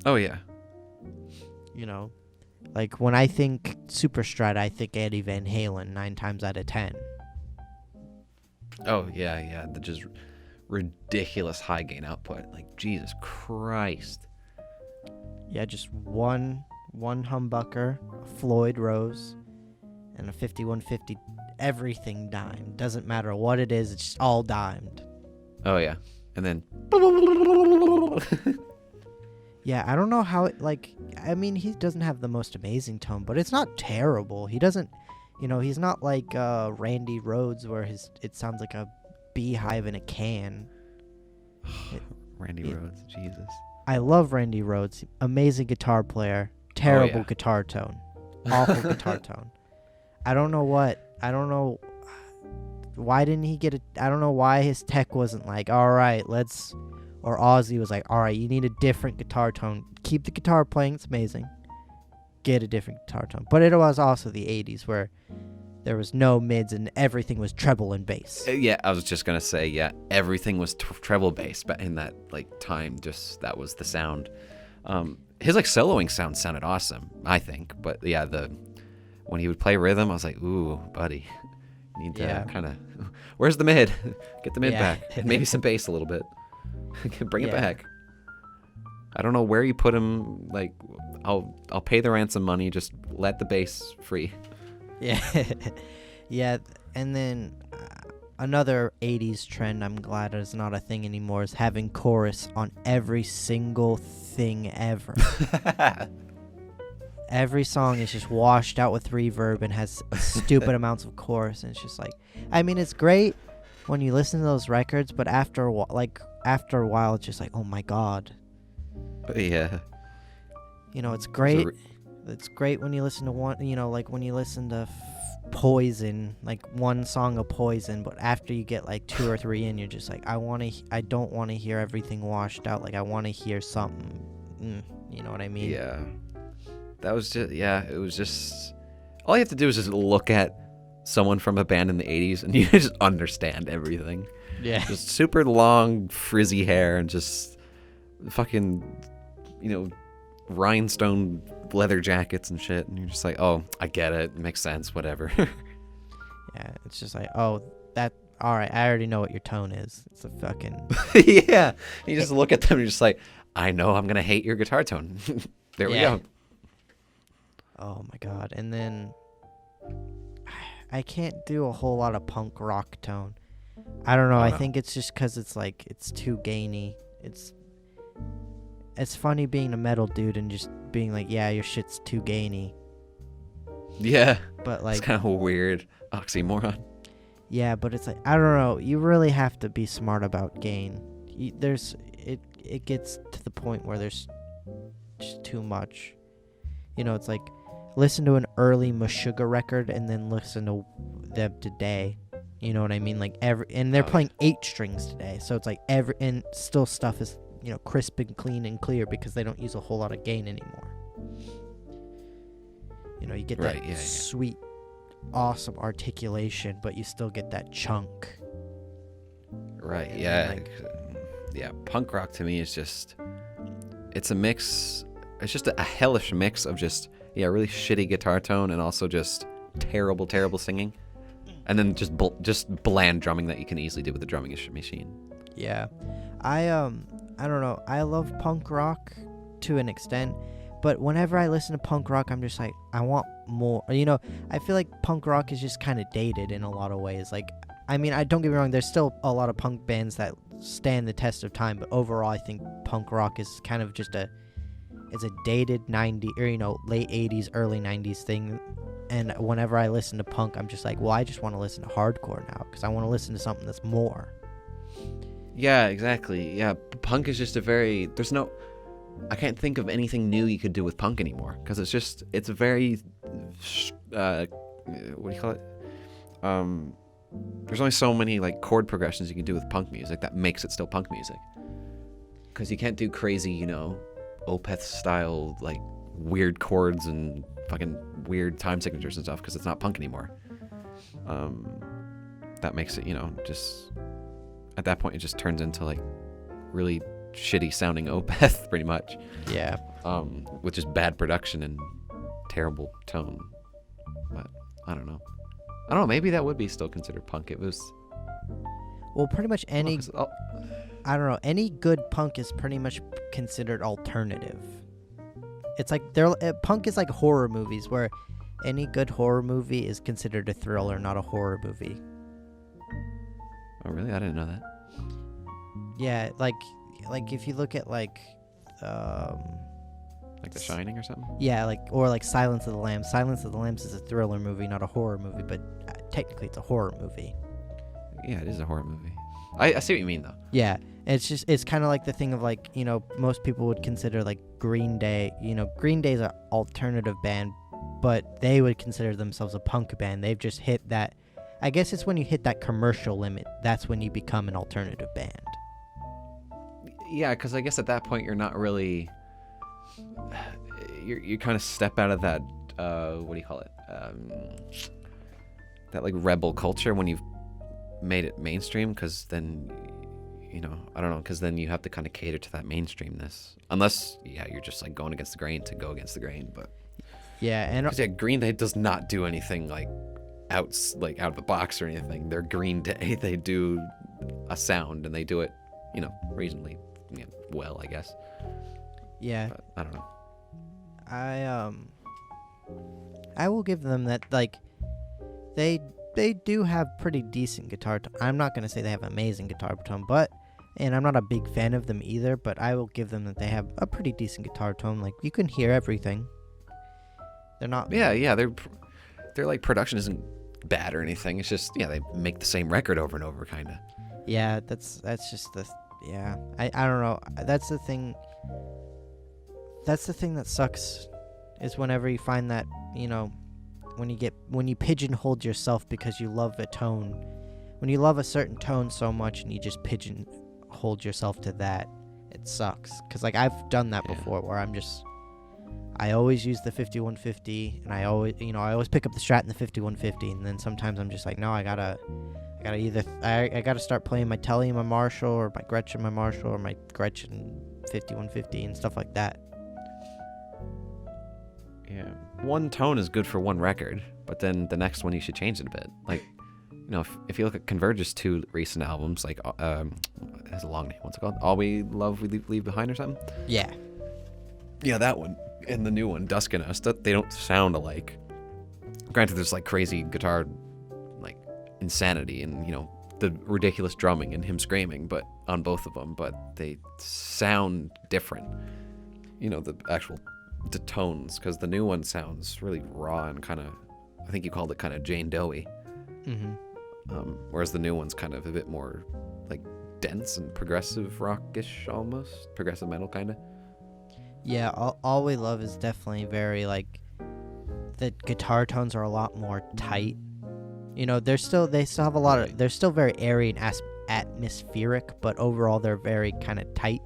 A: Oh yeah.
B: You know, like when I think Super Strat, I think Eddie Van Halen 9 times out of 10.
A: Oh yeah, the just ridiculous high gain output. Like, Jesus Christ.
B: Yeah, just one humbucker, a Floyd Rose, and a 5150. Everything dimed. Doesn't matter what it is, it's just all dimed.
A: Oh yeah, and then.
B: Yeah, I don't know how it, like, I mean, he doesn't have the most amazing tone, but it's not terrible. He doesn't, you know, he's not like Randy Rhoads, where it sounds like a beehive in a can.
A: Randy Rhoads, Jesus.
B: I love Randy Rhoads. Amazing guitar player. Terrible guitar tone. Awful guitar tone. I don't know why didn't he get it? I don't know why his tech wasn't like, all right, or Ozzy was like, all right, you need a different guitar tone. Keep the guitar playing, it's amazing. Get a different guitar tone. But it was also the 80s, where there was no mids and everything was treble and bass.
A: Yeah, I was just gonna say, yeah, everything was treble bass, but in that like time, just that was the sound. His like soloing sounded awesome, I think. But yeah, when he would play rhythm, I was like, ooh, buddy, you need to kind of, where's the mid? Get the mid back. Maybe some bass a little bit. Bring it back. I don't know where you put him. Like, I'll pay the ransom money. Just let the bass free.
B: Yeah, yeah. And then another 80s trend, I'm glad is not a thing anymore, is having chorus on every single thing ever. Every song is just washed out with reverb and has stupid amounts of chorus, and it's just like, I mean, it's great when you listen to those records, but after a while, it's just like, oh my God.
A: Yeah.
B: You know, it's great. It's great when you listen to one, you know, like when you listen to Poison, like one song of Poison, but after you get like 2 or 3 in, you're just like, I don't want to hear everything washed out. Like I want to hear something. You know what I mean?
A: Yeah. That was just, yeah, it was just, all you have to do is just look at someone from a band in the 80s and you just understand everything.
B: Yeah.
A: Just super long, frizzy hair and just fucking, rhinestone leather jackets and shit. And you're just like, oh, I get it. It makes sense. Whatever.
B: Yeah, it's just like, oh, all right, I already know what your tone is. It's a fucking...
A: Yeah. You just look at them and you're just like, I know I'm going to hate your guitar tone. There we go.
B: Oh my god. And then I can't do a whole lot of punk rock tone. I don't know. I think it's just because it's like, it's too gainy. It's funny being a metal dude and just being like, yeah, your shit's too gainy.
A: Yeah.
B: But like,
A: it's kind of a weird oxymoron.
B: Yeah, but it's like, I don't know. You really have to be smart about gain. It gets to the point where there's just too much. It's like, listen to an early Meshuggah record and then listen to them today. You know what I mean? Like and they're playing 8 strings today, so it's like and still stuff is crisp and clean and clear because they don't use a whole lot of gain anymore. You get that sweet, awesome articulation, but you still get that chunk.
A: Right.
B: And
A: yeah.
B: like,
A: yeah. Punk rock to me is just, it's a mix. It's just a hellish mix of just really shitty guitar tone and also just terrible singing, and then just bland drumming that you can easily do with the drumming machine.
B: Yeah, I don't know. I love punk rock to an extent, but whenever I listen to punk rock, I'm just like, I want more. I feel like punk rock is just kind of dated in a lot of ways. Like, I mean, I don't get me wrong. There's still a lot of punk bands that stand the test of time, but overall, I think punk rock is kind of just it's a dated 90s or late 80s, early 90s thing. And whenever I listen to punk, I'm just like, well, I just want to listen to hardcore now because I want to listen to something that's more.
A: Yeah, exactly. Yeah, punk is just I can't think of anything new you could do with punk anymore because it's a very, what do you call it? There's only so many like chord progressions you can do with punk music that makes it still punk music. Because you can't do crazy, Opeth style like weird chords and fucking weird time signatures and stuff because it's not punk anymore. That makes it, just at that point it just turns into like really shitty sounding Opeth pretty much.
B: Yeah.
A: With just bad production and terrible tone. But I don't know. Maybe that would be still considered punk. It was.
B: Well, pretty much any. I don't know. Any good punk is pretty much considered alternative. It's like punk is like horror movies, where any good horror movie is considered a thriller, not a horror movie.
A: Oh, really? I didn't know that.
B: Yeah, like if you look at like
A: The Shining or something.
B: Yeah, like Silence of the Lambs. Silence of the Lambs is a thriller movie, not a horror movie, but technically it's a horror movie.
A: Yeah, it is a horror movie. I see what you mean though.
B: Yeah, it's kind of like the thing of like, most people would consider like Green Day. Green Day's an alternative band, but they would consider themselves a punk band. They've just hit that. I guess it's when you hit that commercial limit. That's when you become an alternative band.
A: Yeah, because I guess at that point you're not really. You kind of step out of that. What do you call it? That like rebel culture when you've made it mainstream, because then I don't know, because then you have to kind of cater to that mainstreamness, unless you're just like going against the grain to go against the grain. But Green Day does not do anything like out of the box or anything. They're Green Day. They do a sound and they do it reasonably well, I guess.
B: Yeah,
A: but I don't know.
B: I will give them that. Like, they do have pretty decent guitar tone. I'm not gonna say they have amazing guitar tone, and I'm not a big fan of them either. But I will give them that they have a pretty decent guitar tone. Like, you can hear everything. They're not.
A: Yeah. Their like production isn't bad or anything. It's just they make the same record over and over, kind of.
B: Yeah, that's just the. Yeah, I don't know. That's the thing. That's the thing that sucks, is whenever you find that when you pigeonhole yourself because you love a tone, when you love a certain tone so much and you just pigeonhole yourself to that, it sucks. Cause like I've done that before where I always use the 5150, and I always pick up the Strat in the 5150, and then sometimes I'm just like, no, I gotta start playing my Telly and my Marshall, or my Gretchen, my Marshall, or my Gretchen 5150 and stuff like that.
A: Yeah, one tone is good for one record, but then the next one you should change it a bit. Like, if you look at Converge's 2 recent albums, like it has a long name. What's it called? All We Love We Leave Behind or something?
B: Yeah.
A: Yeah, that one. And the new one, Dusk and Us, they don't sound alike. Granted, there's like crazy guitar, like insanity, and the ridiculous drumming and him screaming, but on both of them, but they sound different. The tones, because the new one sounds really raw and kind of, I think you called it kind of Jane Doe-y.
B: Mm-hmm.
A: Whereas the new one's kind of a bit more like dense and progressive rockish, almost progressive metal kind of.
B: Yeah, All We Love is definitely very like, the guitar tones are a lot more tight. They still have a lot of, they're still very airy and atmospheric, but overall they're very kind of tight.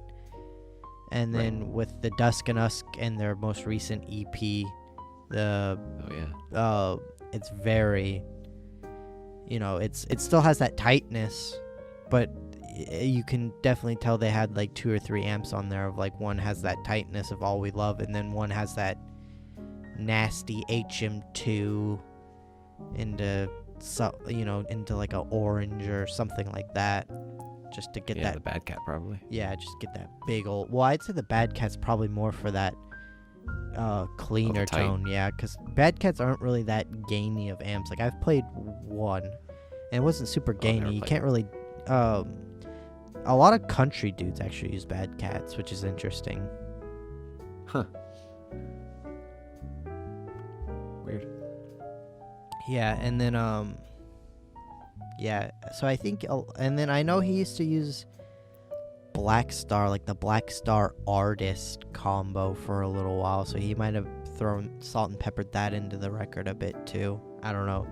B: And then with the Dusk and Us and their most recent EP, it's very, it still has that tightness, but you can definitely tell they had like 2 or 3 amps on there of like, one has that tightness of All We Love, and then one has that nasty HM2 into like a orange or something like that, just to get that.
A: The Bad Cat probably.
B: Yeah, just get that big old. Well, I'd say the Bad Cat's probably more for that cleaner tone. Yeah, because Bad Cats aren't really that gainy of amps. Like I've played one, and it wasn't super gainy. You can't really. A lot of country dudes actually use Bad Cats, which is interesting.
A: Huh. Weird.
B: Yeah, and then so I think, and then I know he used to use Black Star, like the Black Star Artist combo for a little while, so he might have thrown salt and peppered that into the record a bit too. I don't know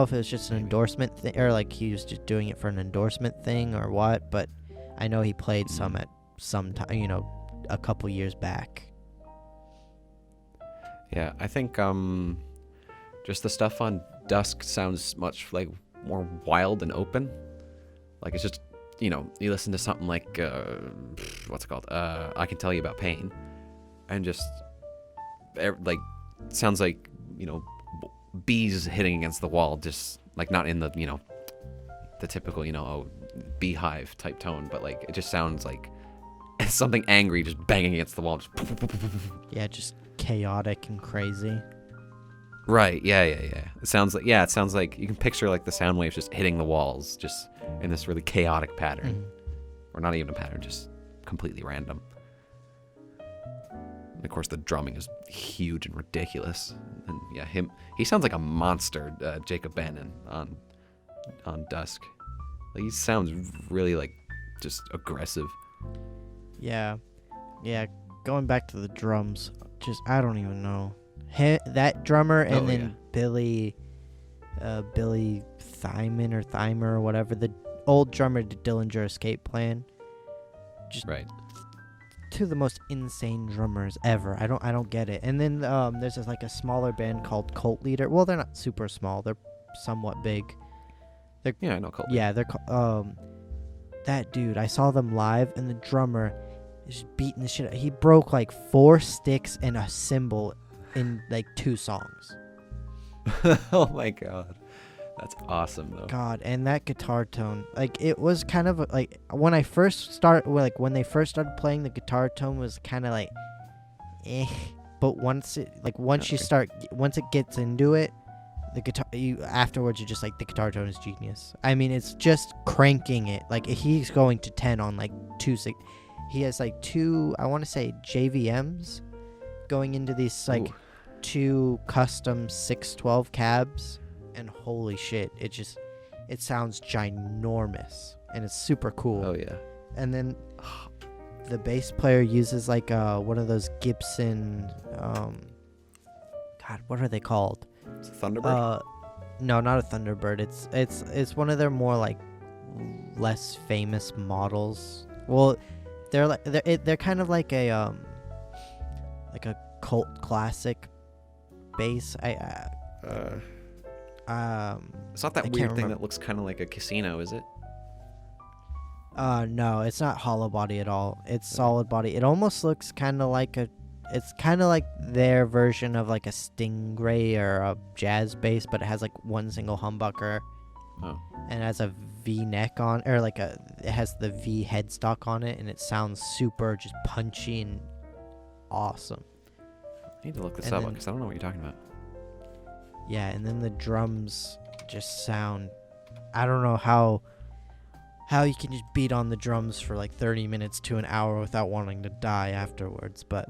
B: if it was just an endorsement thing, or like he was just doing it for an endorsement thing or what, but I know he played some at some time, a couple years back.
A: Yeah, I think just the stuff on Dusk sounds much like more wild and open. Like it's just, you listen to something like what's it called? I Can Tell You About Pain, and just like sounds like bees hitting against the wall, just like not in the the typical beehive type tone, but like it just sounds like something angry just banging against the wall,
B: just chaotic and crazy.
A: Right, yeah. It sounds like you can picture like the sound waves just hitting the walls, just in this really chaotic pattern, or not even a pattern, just completely random. And of course, the drumming is huge and ridiculous, and he sounds like a monster, Jacob Bannon on Dusk. Like, he sounds really like just aggressive. Yeah.
B: Going back to the drums, just I don't even know. That drummer, and then Billy Thymer or whatever, the old drummer to Dillinger Escape Plan. Just
A: right.
B: Two of the most insane drummers ever. I don't get it. And then there's like a smaller band called Cult Leader. Well, they're not super small. They're somewhat big.
A: I know Cult Leader.
B: Yeah, they're that dude. I saw them live, and the drummer is just beating the shit out. He broke like 4 sticks and a cymbal in like 2 songs.
A: Oh my god, that's awesome though.
B: God, and that guitar tone, like it was kind of like when they first started playing, the guitar tone was kind of like but once it gets into it, the guitar, afterwards you're just like, the guitar tone is genius. I mean, it's just cranking it. Like he's going to 10 on like 2 he has like 2, I want to say, JVMs going into these like 2 custom 612 cabs, and holy shit, it sounds ginormous, and it's super cool.
A: Oh yeah.
B: And then the bass player uses like one of those Gibson, God, God, what are they called?
A: It's a Thunderbird.
B: No, not a Thunderbird. It's one of their more like less famous models. Well, they're kind of like a cult classic bass.
A: It's not that
B: I can't
A: weird thing
B: remember.
A: that looks kind of like a casino, is it?
B: No, it's not hollow body at all. It's
A: Okay.
B: solid body. It almost looks kind of like it's kind of like their version of like a Stingray or a jazz bass, but it has like one single humbucker
A: Oh,
B: and it has a V neck on, or like it has the V headstock on it, and it sounds super just punchy and awesome.
A: I need to look this
B: And
A: up
B: then-
A: because I don't know what you're talking about.
B: Yeah, and then the drums just sound. I don't know how you can just beat on the drums for like 30 minutes to an hour without wanting to die afterwards, but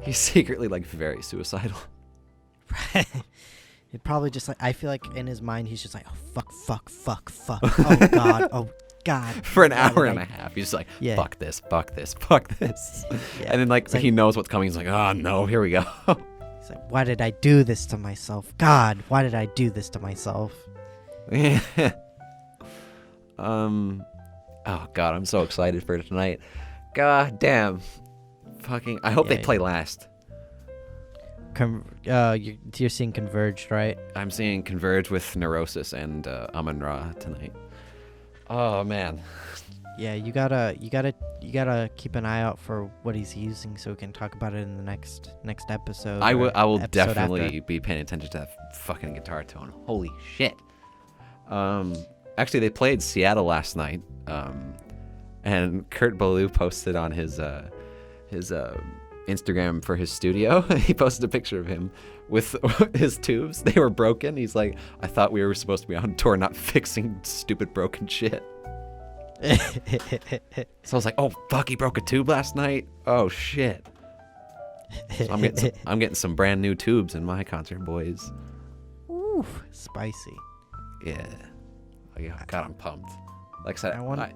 A: He's secretly like very suicidal.
B: it probably just like, I feel like in his mind he's just like, oh fuck, oh god,
A: For an
B: why
A: hour
B: did
A: and
B: I-"
A: a half. He's just like,
B: Yeah.
A: fuck this.
B: Yeah.
A: And then like,
B: It's like-
A: he knows what's coming. He's like, oh no, here we go.
B: He's like, why did I do this to myself? God, why did I do this to myself?
A: Oh god, I'm so excited for tonight. God damn. Fucking, I hope they
B: Yeah.
A: play last.
B: You're seeing Converged, right?
A: I'm seeing Converge with Neurosis and Amon-Ra tonight. Oh man.
B: Yeah, you gotta keep an eye out for what he's using so we can talk about it in the next episode.
A: I will
B: episode after.
A: definitely be paying attention to that fucking guitar tone. Holy shit. Actually they played Seattle last night. And Kurt Ballou posted on his Instagram for his studio. He posted a picture of him with his tubes. They were broken. He's like, I thought we were supposed to be on tour, not fixing stupid broken shit. So I was like, oh fuck, he broke a tube last night. Oh shit. So I'm getting some brand new tubes in my concert, boys.
B: Ooh, spicy.
A: Yeah. God, I'm pumped. Like I said,
B: I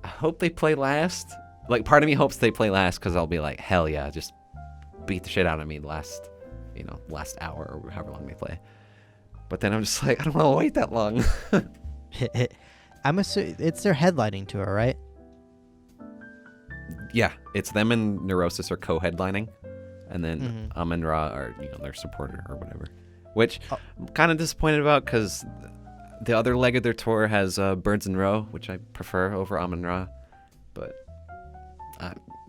A: I hope they play last. Like, part of me hopes they play last because I'll be like, hell yeah, just beat the shit out of me last hour or however long they play. But then I'm just like, I don't want to wait that long.
B: I'm assuming it's their headlining tour, right?
A: Yeah, it's them and Neurosis are co-headlining, and then
B: Mhm.
A: Amon-Ra are their supporter or whatever. Which
B: Oh.
A: I'm kind of disappointed about because the other leg of their tour has Birds in Row, which I prefer over Amon-Ra, but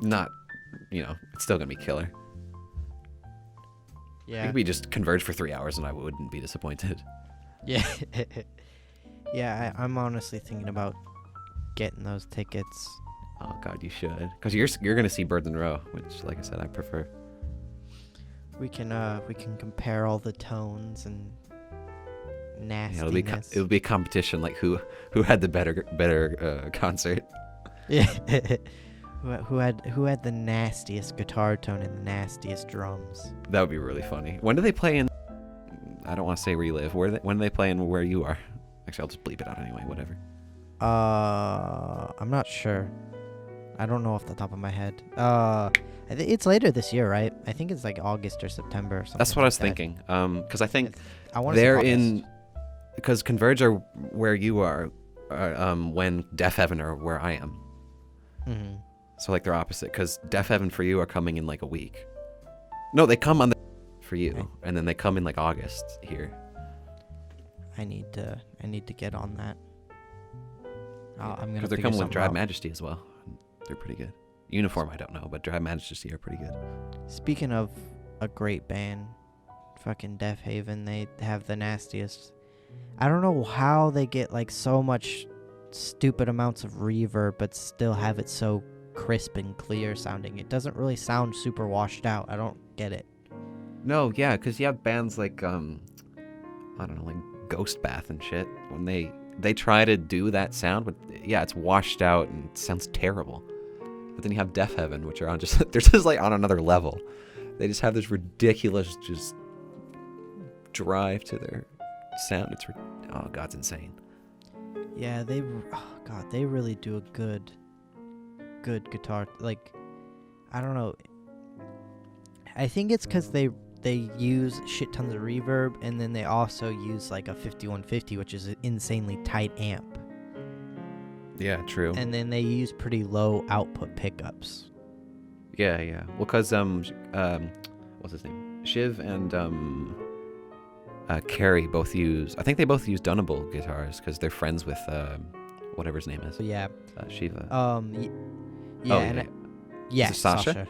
A: not, it's still gonna be killer. It
B: Yeah.
A: could be just Converge for 3 hours and I wouldn't be disappointed.
B: Yeah. Yeah, I'm honestly thinking about getting those tickets.
A: Oh god, you should, because you're gonna see Birds in Row, which, like I said, I prefer.
B: We can compare all the tones and
A: Yeah,
B: nastiness.
A: it'll be a competition, like who had the better concert.
B: Yeah. who had the nastiest guitar tone and the nastiest drums?
A: That would be really funny. When do they play in? I don't want to say where you live. When do they play in where you are? Actually, I'll just bleep it out anyway. Whatever.
B: I'm not sure. I don't know off the top of my head. It's later this year, right? I think it's like August or September or something.
A: That's what I was
B: like that.
A: thinking. Because I think
B: I want to
A: they're in, because Converge are where you are, when Deaf Heaven are where I am.
B: Mm-hmm.
A: So like they're opposite. Because Deaf Heaven for you are coming in like a week. No, they come on the for you,
B: Okay.
A: and then they come in like August here.
B: I need to get on that. I'm gonna.
A: Because they're
B: figure
A: coming with
B: something
A: Drive
B: out.
A: Majesty as well. They're pretty good. Uniform, I don't know, but Drive Majesty are pretty good.
B: Speaking of a great band, fucking Deaf Haven, they have the nastiest. I don't know how they get like so much stupid amounts of reverb, but still have it so crisp and clear sounding. It doesn't really sound super washed out. I don't get it.
A: No, yeah, because you have bands like, I don't know, like Ghost Bath and shit. When they try to do that sound, but yeah, it's washed out and it sounds terrible. But then you have Deaf Heaven, which are on just, they're just like on another level. They just have this ridiculous just drive to their sound. Oh god, it's insane.
B: Yeah, they really do a good guitar. Like, I don't know. I think it's because they use shit tons of reverb, and then they also use like a 5150, which is an insanely tight amp.
A: Yeah, true.
B: And then they use pretty low output pickups.
A: Yeah. Well, cause what's his name? Shiv and Carrie both use. I think they both use Dunable guitars because they're friends with whatever his name is.
B: Yeah.
A: Shiva.
B: Yeah.
A: Oh,
B: and
A: yeah.
B: Yeah,
A: Is it Sasha?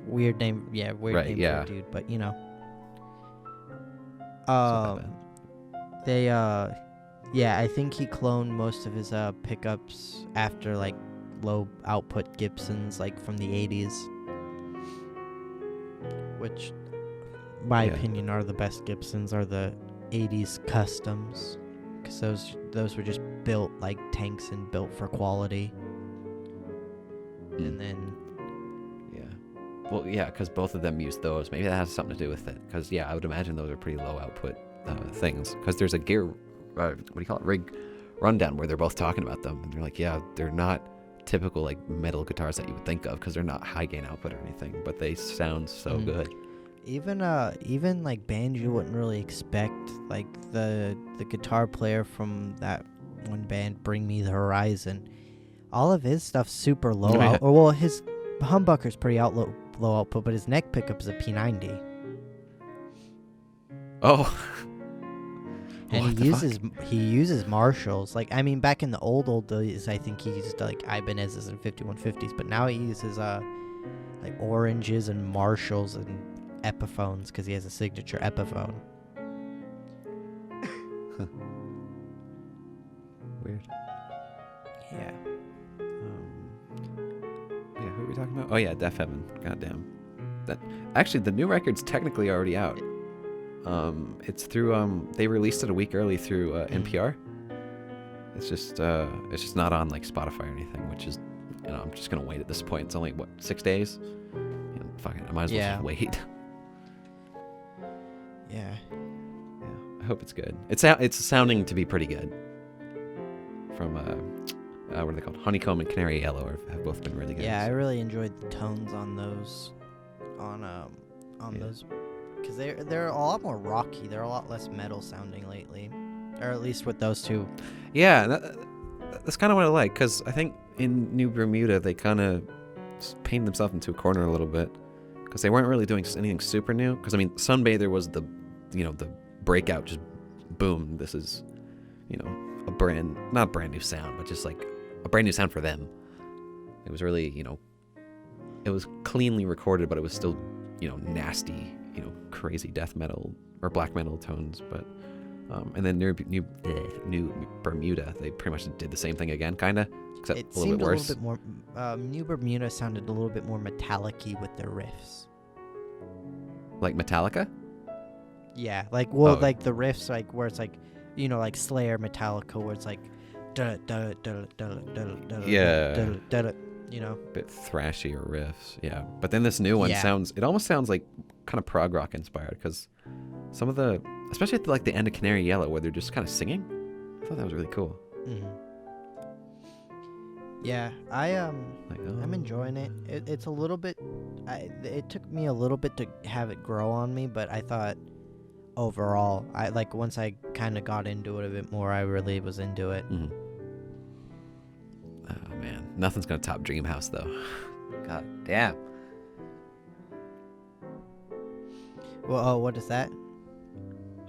B: Weird name. Yeah, weird
A: Right,
B: name
A: yeah.
B: for a dude, but you know.
A: So
B: They yeah, I think he cloned most of his pickups after like low output Gibsons like from the 80s, which my opinion are the best Gibsons are the 80s customs, cuz those were just built like tanks and built for quality. And then
A: well, yeah, because both of them use those. Maybe that has something to do with it. Because I would imagine those are pretty low output things. Because there's a gear, what do you call it, rig rundown where they're both talking about them, and they're like, yeah, they're not typical like metal guitars that you would think of because they're not high gain output or anything, but they sound so good.
B: Even like bands you wouldn't really expect, like the guitar player from that one band, Bring Me the Horizon, all of his stuff's super low out. Or well, his humbucker's pretty low output, but his neck pickup is a P90.
A: Oh.
B: And he uses Marshalls. Like, I mean, back in the old days, I think he used like Ibanez's and 5150s, but now he uses like Oranges and Marshalls and Epiphones because he has a signature Epiphone.
A: Weird.
B: Yeah.
A: Who are we talking about? Oh yeah, Def Heaven. Goddamn. That actually the new record's technically already out. It's through they released it a week early through NPR. It's just not on like Spotify or anything, which is, I'm just gonna wait at this point. It's only 6 days. Fuck it, I might as well just wait.
B: Yeah.
A: I hope it's good. It's sounding to be pretty good. From what are they called? Honeycomb and Canary Yellow have both been really good.
B: Yeah, I really enjoyed the tones on those, those, because they're a lot more rocky. They're a lot less metal sounding lately, or at least with those two.
A: Yeah, that's kind of what I like, because I think in New Bermuda they kind of painted themselves into a corner a little bit, because they weren't really doing anything super new. Because I mean, Sunbather was the breakout, just boom. This is, not brand new sound, but just like a brand new sound for them. It was really, it was cleanly recorded, but it was still, nasty, crazy death metal or black metal tones. But and then New Bermuda, they pretty much did the same thing again, kind of, except a little bit worse.
B: It seemed a little bit more. New Bermuda sounded a little bit more metallic-y with their riffs.
A: Like Metallica?
B: Yeah, like like the riffs, like where it's like, like Slayer, Metallica, where it's like,
A: a bit thrashier riffs, yeah. But then this new one it almost sounds like kind of prog rock inspired, because some of the, especially at the end of Canary Yellow, where they're just kind of singing, I thought that was really cool.
B: Mm-hmm. Yeah, I'm enjoying it. It's a little bit. It took me a little bit to have it grow on me, but I thought overall, once I kind of got into it a bit more, I really was into it.
A: Mm-hmm. Oh man, nothing's gonna top Dreamhouse though. God damn.
B: Well, what is that?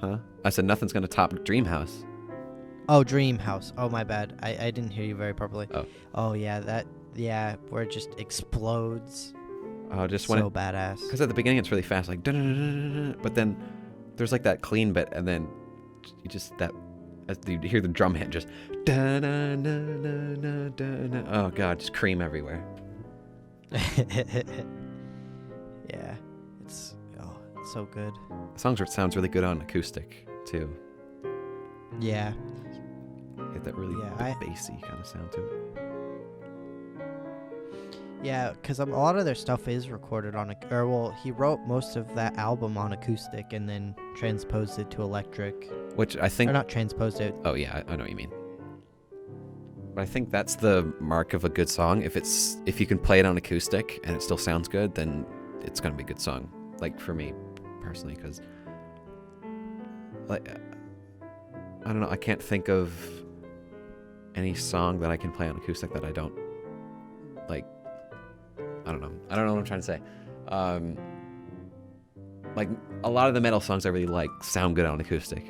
A: Huh? I said nothing's gonna top Dreamhouse.
B: Oh, Dreamhouse. Oh, my bad. I didn't hear you very properly. Oh, yeah, where it just explodes.
A: Oh, just
B: so badass.
A: Because at the beginning it's really fast, like, but then there's like that clean bit, and then you just as you hear the drum hit, just oh god, just cream everywhere.
B: Yeah, it's so good.
A: The song sounds really good on acoustic too.
B: Yeah.
A: Get that really bassy kind of sound to it.
B: Yeah, because a lot of their stuff is recorded on he wrote most of that album on acoustic and then transposed it to electric.
A: Which I think...
B: Or not transposed it.
A: Oh yeah, I know what you mean. But I think that's the mark of a good song. If you can play it on acoustic and it still sounds good, then it's gonna be a good song. like for me personally, because like I don't know, I can't think of any song that I can play on acoustic that I don't like. I don't know what I'm trying to say. Like a lot of the metal songs I really like sound good on acoustic,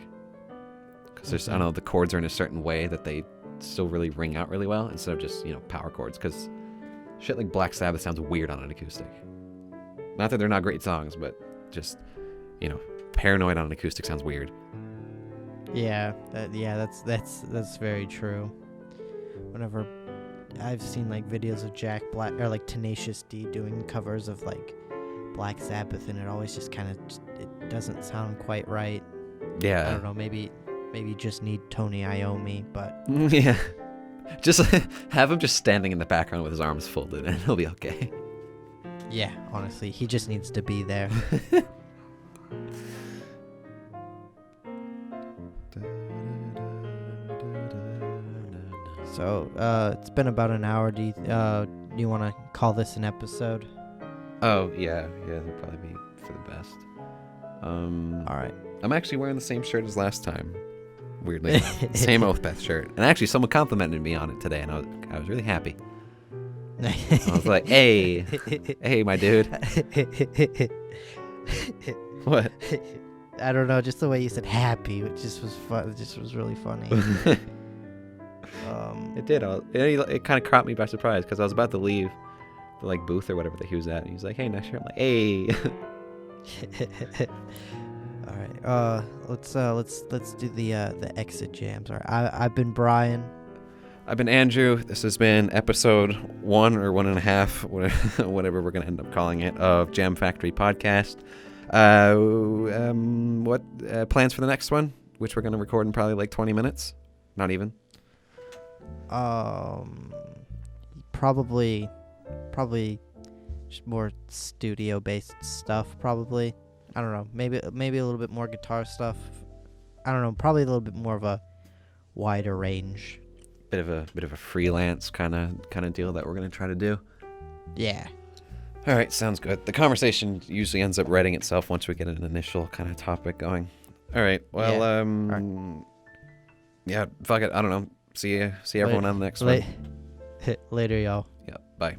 A: because there's I don't know, the chords are in a certain way that they still really ring out really well instead of just, you know, power chords, because shit like Black Sabbath sounds weird on an acoustic. Not that they're not great songs, but just, you know, Paranoid on an acoustic sounds weird.
B: Yeah, that's very true. Whenever I've seen like videos of Jack Black or like Tenacious D doing covers of like Black Sabbath, and it always just kind of it doesn't sound quite right.
A: Yeah.
B: I don't know, maybe you just need Tony Iommi, but
A: Yeah. Just have him just standing in the background with his arms folded and he'll be okay.
B: yeah, honestly, he just needs to be there. So, it's been about an hour. Do you want to call this an episode?
A: Oh, yeah, that'll probably be for the best.
B: All right.
A: I'm actually wearing the same shirt as last time. Weirdly. Same Oathpath shirt. And actually, someone complimented me on it today, and I was really happy. I was like, hey, my dude. What?
B: I don't know, just the way you said happy, which just was fun. It just was really funny.
A: It did. It kind of caught me by surprise, because I was about to leave the like booth or whatever that he was at, and he's like, hey, nice shirt. I'm like, hey.
B: All right. Let's do the exit jams. All right. I've been Brian.
A: I've been Andrew. This has been episode 1 or 1.5, whatever we're gonna end up calling it, of Jam Factory Podcast. What plans for the next one, which we're gonna record in probably like 20 minutes? Not even.
B: Probably just more studio based stuff. Probably. I don't know. Maybe a little bit more guitar stuff. I don't know. Probably a little bit more of a wider range.
A: Bit of a freelance kind of deal that we're gonna try to do.
B: Yeah.
A: All right, sounds good. The conversation usually ends up writing itself once we get an initial kind of topic going. All right. Well,
B: yeah.
A: Right. Yeah. Fuck it. I don't know. See everyone on the next one.
B: Later, y'all.
A: Yeah. Bye.